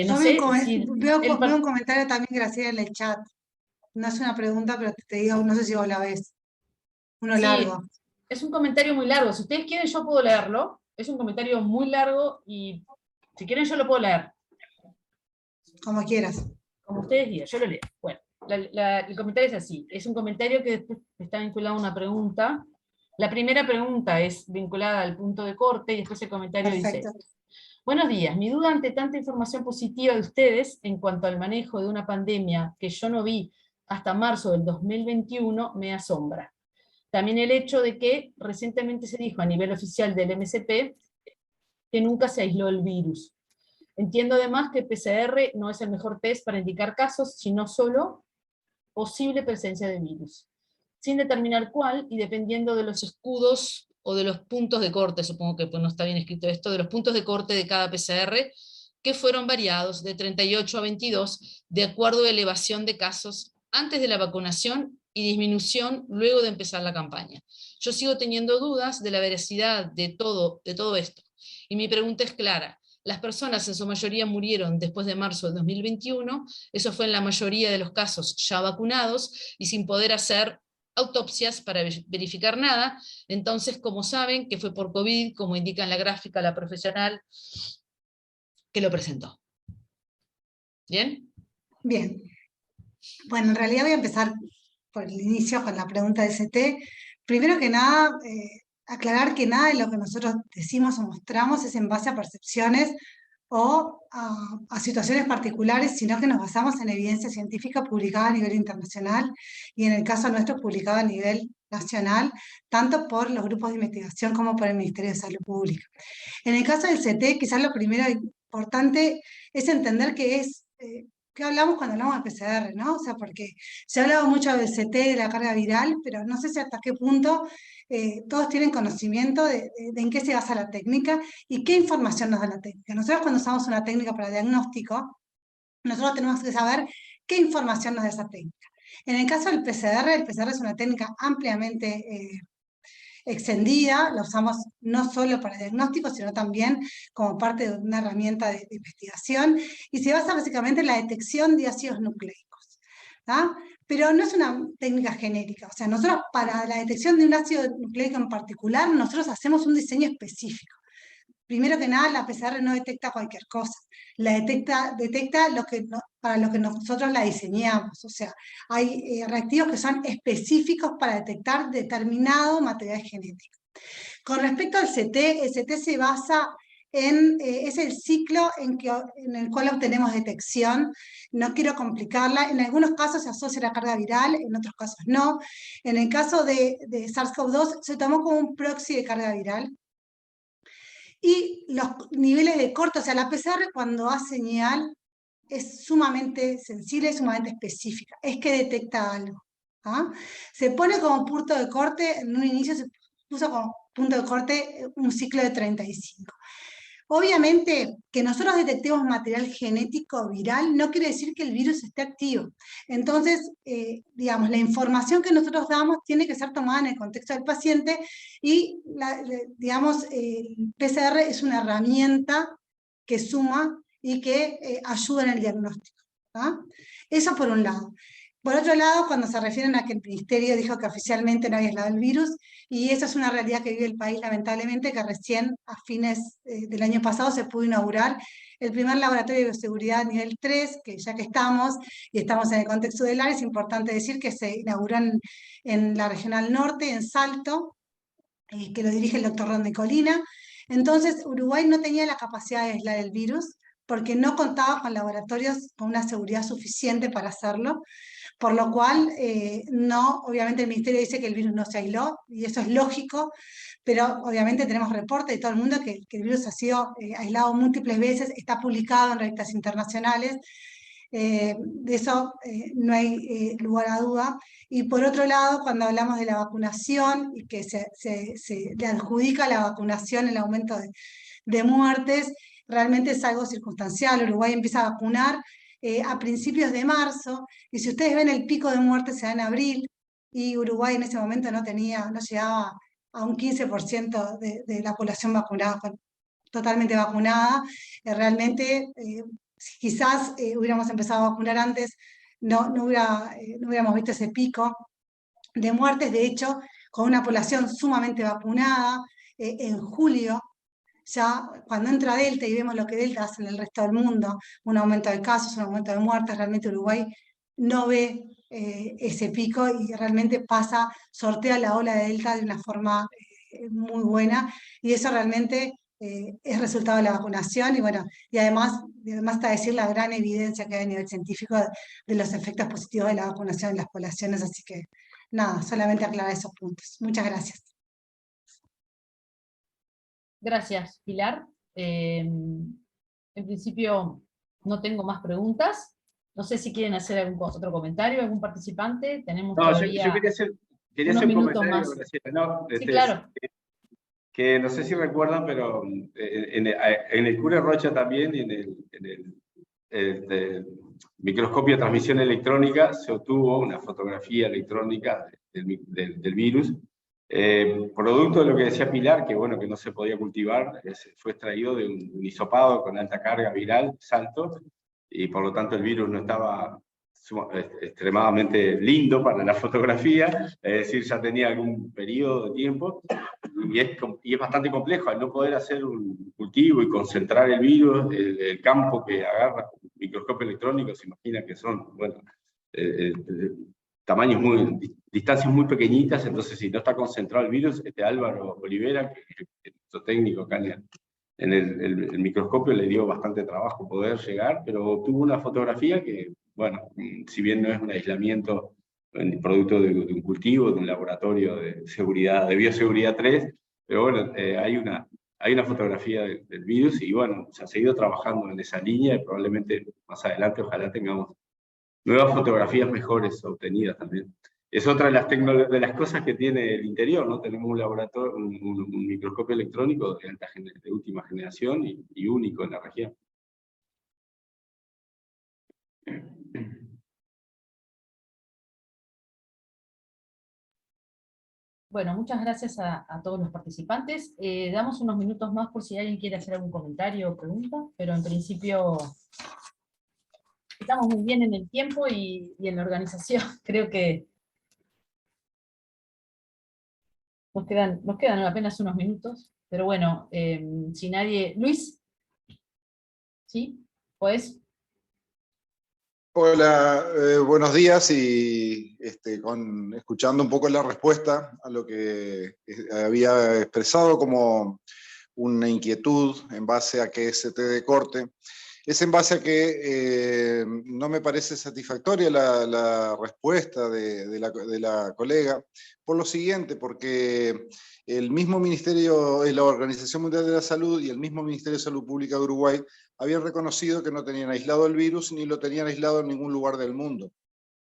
No sé si veo un comentario también, Graciela, en el chat. No es una pregunta, pero te digo, no sé si vos la ves. Uno largo. Es un comentario muy largo. Si ustedes quieren, yo puedo leerlo. Es un comentario muy largo y si quieren yo lo puedo leer. Como quieras. Como ustedes digan, yo lo leo. Bueno, el comentario es así. Es un comentario que después está vinculado a una pregunta. La primera pregunta es vinculada al punto de corte y después el comentario Perfecto. dice: buenos días, mi duda ante tanta información positiva de ustedes en cuanto al manejo de una pandemia que yo no vi hasta marzo del 2021 me asombra. También el hecho de que recientemente se dijo a nivel oficial del MSP que nunca se aisló el virus. Entiendo además que PCR no es el mejor test para indicar casos, sino solo posible presencia de virus, sin determinar cuál, y dependiendo de los escudos o de los puntos de corte, supongo que pues no está bien escrito esto, de los puntos de corte de cada PCR, que fueron variados de 38 a 22, de acuerdo a elevación de casos antes de la vacunación y disminución luego de empezar la campaña. Yo sigo teniendo dudas de la veracidad de todo esto, y mi pregunta es clara. Las personas en su mayoría murieron después de marzo de 2021, eso fue en la mayoría de los casos ya vacunados y sin poder hacer autopsias para verificar nada. Entonces, como saben que fue por COVID, como indica en la gráfica la profesional que lo presentó. ¿Bien? Bien. Bueno, en realidad voy a empezar por el inicio con la pregunta de ST. Primero que nada, aclarar que nada de lo que nosotros decimos o mostramos es en base a percepciones o a situaciones particulares, sino que nos basamos en evidencia científica publicada a nivel internacional y en el caso nuestro publicada a nivel nacional, tanto por los grupos de investigación como por el Ministerio de Salud Pública. En el caso del CT, quizás lo primero importante es entender ¿qué hablamos cuando hablamos de PCR, ¿no? O sea, porque se ha hablado mucho del CT, de la carga viral, pero no sé si hasta qué punto todos tienen conocimiento de en qué se basa la técnica y qué información nos da la técnica. Nosotros cuando usamos una técnica para diagnóstico, nosotros tenemos que saber qué información nos da esa técnica. En el caso del PCR, el PCR es una técnica ampliamente extendida, la usamos no solo para diagnóstico, sino también como parte de una herramienta de investigación, y se basa básicamente en la detección de ácidos nucleicos. ¿tá? Pero no es una técnica genérica, o sea, nosotros para la detección de un ácido nucleico en particular, nosotros hacemos un diseño específico. Primero que nada, la PCR no detecta cualquier cosa, la detecta para lo que nosotros la diseñamos, o sea, hay reactivos que son específicos para detectar determinado material genético. Con respecto al CT, el CT se basa es el ciclo en el cual obtenemos detección. No quiero complicarla, en algunos casos se asocia a la carga viral, en otros casos no. En el caso de SARS-CoV-2 se tomó como un proxy de carga viral. Y los niveles de corte, o sea, la PCR cuando hace señal es sumamente sensible, es sumamente específica, es que detecta algo. ¿ah? Se pone como punto de corte, en un inicio se puso como punto de corte un ciclo de 35. Obviamente, que nosotros detectemos material genético viral no quiere decir que el virus esté activo. Entonces, digamos, la información que nosotros damos tiene que ser tomada en el contexto del paciente y, digamos, el PCR es una herramienta que suma y que ayuda en el diagnóstico. ¿tá? Eso por un lado. Por otro lado, cuando se refieren a que el Ministerio dijo que oficialmente no había aislado el virus, y esa es una realidad que vive el país lamentablemente, que recién a fines del año pasado se pudo inaugurar el primer laboratorio de bioseguridad nivel 3, que ya que estamos, y estamos en el contexto del área, es importante decir que se inauguró en la Regional Norte, en Salto, que lo dirige el doctor Ron de Colina. Entonces, Uruguay no tenía la capacidad de aislar el virus porque no contaba con laboratorios con una seguridad suficiente para hacerlo, por lo cual, no, obviamente el Ministerio dice que el virus no se aisló, y eso es lógico, pero obviamente tenemos reportes de todo el mundo que el virus ha sido aislado múltiples veces, está publicado en revistas internacionales, de eso no hay lugar a duda. Y por otro lado, cuando hablamos de la vacunación y que se le adjudica a la vacunación el aumento de muertes, realmente es algo circunstancial. Uruguay empieza a vacunar a principios de marzo, y si ustedes ven el pico de muertes se da en abril, y Uruguay en ese momento no llegaba a un 15% de la población vacunada, totalmente vacunada. Realmente, quizás hubiéramos empezado a vacunar antes, no hubiéramos visto ese pico de muertes. De hecho, con una población sumamente vacunada, en julio, ya cuando entra Delta y vemos lo que Delta hace en el resto del mundo, un aumento de casos, un aumento de muertes, realmente Uruguay no ve ese pico y realmente sortea la ola de Delta de una forma muy buena, y eso realmente es resultado de la vacunación. Y bueno, y además está decir la gran evidencia que hay a nivel científico de los efectos positivos de la vacunación en las poblaciones. Así que nada, solamente aclarar esos puntos. Muchas gracias. Gracias, Pilar. En principio no tengo más preguntas. No sé si quieren hacer algún otro comentario, algún participante. Tenemos todavía yo quería unos hacer un minutos comentario, más. Graciela, ¿no? Sí, claro. Que no sé si recuerdan, pero en el Cure Rocha también, en el microscopio de transmisión electrónica, se obtuvo una fotografía electrónica del virus. Producto de lo que decía Pilar, que bueno, que no se podía cultivar, fue extraído de un hisopado con alta carga viral, salto, y por lo tanto el virus no estaba extremadamente lindo para la fotografía, es decir, ya tenía algún periodo de tiempo, y es bastante complejo al no poder hacer un cultivo y concentrar el virus, el campo que agarra un microscopio electrónico, se imagina que son, bueno, tamaños distancias muy pequeñitas. Entonces si no está concentrado el virus, Álvaro Olivera, que es nuestro técnico acá en el microscopio, le dio bastante trabajo poder llegar, pero tuvo una fotografía que, bueno, si bien no es un aislamiento producto de un cultivo, de un laboratorio de seguridad, de bioseguridad 3, pero bueno, hay una fotografía del virus, y bueno, se ha seguido trabajando en esa línea, y probablemente más adelante ojalá tengamos nuevas fotografías mejores obtenidas también. Es otra de las cosas que tiene el interior, ¿no? Tenemos un laboratorio, un microscopio electrónico de última generación y único en la región. Bueno, muchas gracias a todos los participantes. Damos unos minutos más por si alguien quiere hacer algún comentario o pregunta, pero en principio estamos muy bien en el tiempo y en la organización. Creo que nos quedan apenas unos minutos, pero bueno, si nadie... Luis, ¿sí? ¿Puedes? Hola, buenos días, y escuchando un poco la respuesta a lo que había expresado como una inquietud en base a que ese té de corte, es en base a que no me parece satisfactoria la respuesta de la colega, por lo siguiente, porque el mismo Ministerio, la Organización Mundial de la Salud y el mismo Ministerio de Salud Pública de Uruguay habían reconocido que no tenían aislado el virus ni lo tenían aislado en ningún lugar del mundo.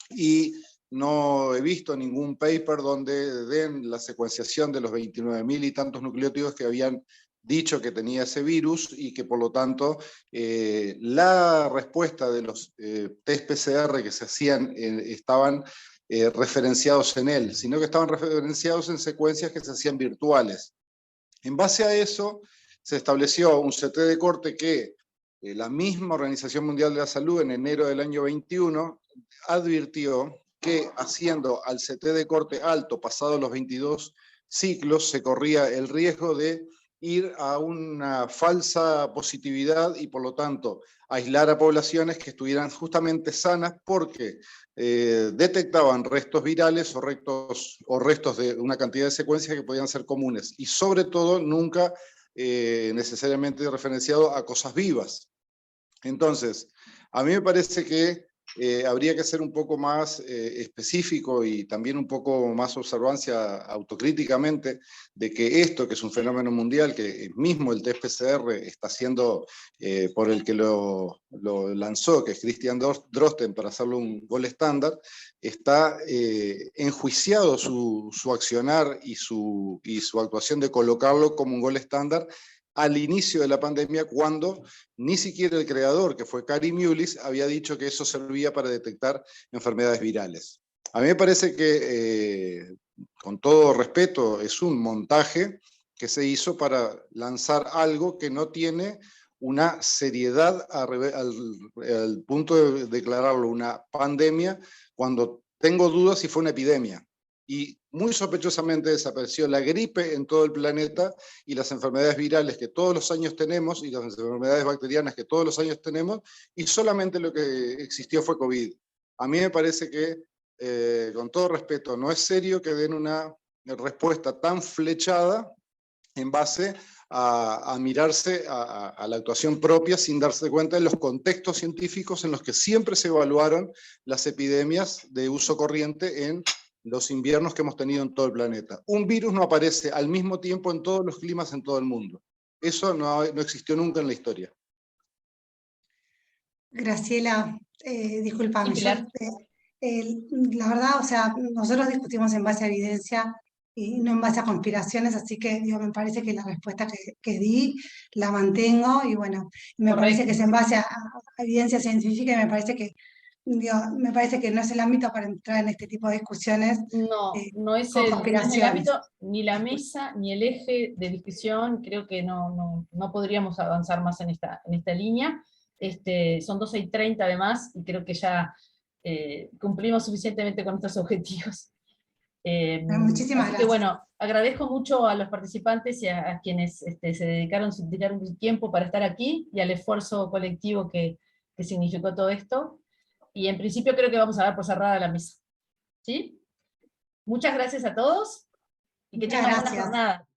Y no he visto ningún paper donde den la secuenciación de los 29.000 y tantos nucleótidos que habían dicho que tenía ese virus, y que por lo tanto la respuesta de los test PCR que se hacían estaban referenciados en él, sino que estaban referenciados en secuencias que se hacían virtuales. En base a eso se estableció un CT de corte que la misma Organización Mundial de la Salud en enero del año 21 advirtió que haciendo al CT de corte alto pasados los 22 ciclos se corría el riesgo de ir a una falsa positividad y por lo tanto aislar a poblaciones que estuvieran justamente sanas, porque detectaban restos virales o restos de una cantidad de secuencias que podían ser comunes, y sobre todo nunca necesariamente referenciado a cosas vivas. Entonces, a mí me parece que habría que ser un poco más específico y también un poco más observancia autocríticamente de que esto, que es un fenómeno mundial, que mismo el test PCR está haciendo por el que lo lanzó, que es Christian Drosten, para hacerlo un gol estándar, está enjuiciado su accionar y su actuación de colocarlo como un gol estándar al inicio de la pandemia, cuando ni siquiera el creador, que fue Kary Mullis, había dicho que eso servía para detectar enfermedades virales. A mí me parece que, con todo respeto, es un montaje que se hizo para lanzar algo que no tiene una seriedad al punto de declararlo una pandemia, cuando tengo dudas si fue una epidemia. Y muy sospechosamente desapareció la gripe en todo el planeta y las enfermedades virales que todos los años tenemos y las enfermedades bacterianas que todos los años tenemos, y solamente lo que existió fue COVID. A mí me parece que, con todo respeto, no es serio que den una respuesta tan flechada en base a mirarse a la actuación propia sin darse cuenta de los contextos científicos en los que siempre se evaluaron las epidemias de uso corriente en los inviernos que hemos tenido en todo el planeta. Un virus no aparece al mismo tiempo en todos los climas en todo el mundo. Eso no existió nunca en la historia. Graciela, discúlpame, Sí, yo, Pilar. la verdad, o sea, nosotros discutimos en base a evidencia y no en base a conspiraciones, así que digo, me parece que la respuesta que di la mantengo, y bueno, me parece que es en base a evidencia científica, y me parece que, digo, me parece que no es el ámbito para entrar en este tipo de discusiones No, no es con no es el conspiraciones. ámbito, ni la mesa, ni el eje de discusión. Creo que no podríamos avanzar más en esta línea. Son 12:30 además, y creo que ya cumplimos suficientemente con nuestros objetivos. Muchísimas Así que gracias. bueno, agradezco mucho a los participantes y a quienes se dedicaron un tiempo para estar aquí, y al esfuerzo colectivo que significó todo esto. Y en principio creo que vamos a dar por cerrada la mesa. ¿Sí? Muchas gracias a todos y que Muchas tengan buena gracias. jornada.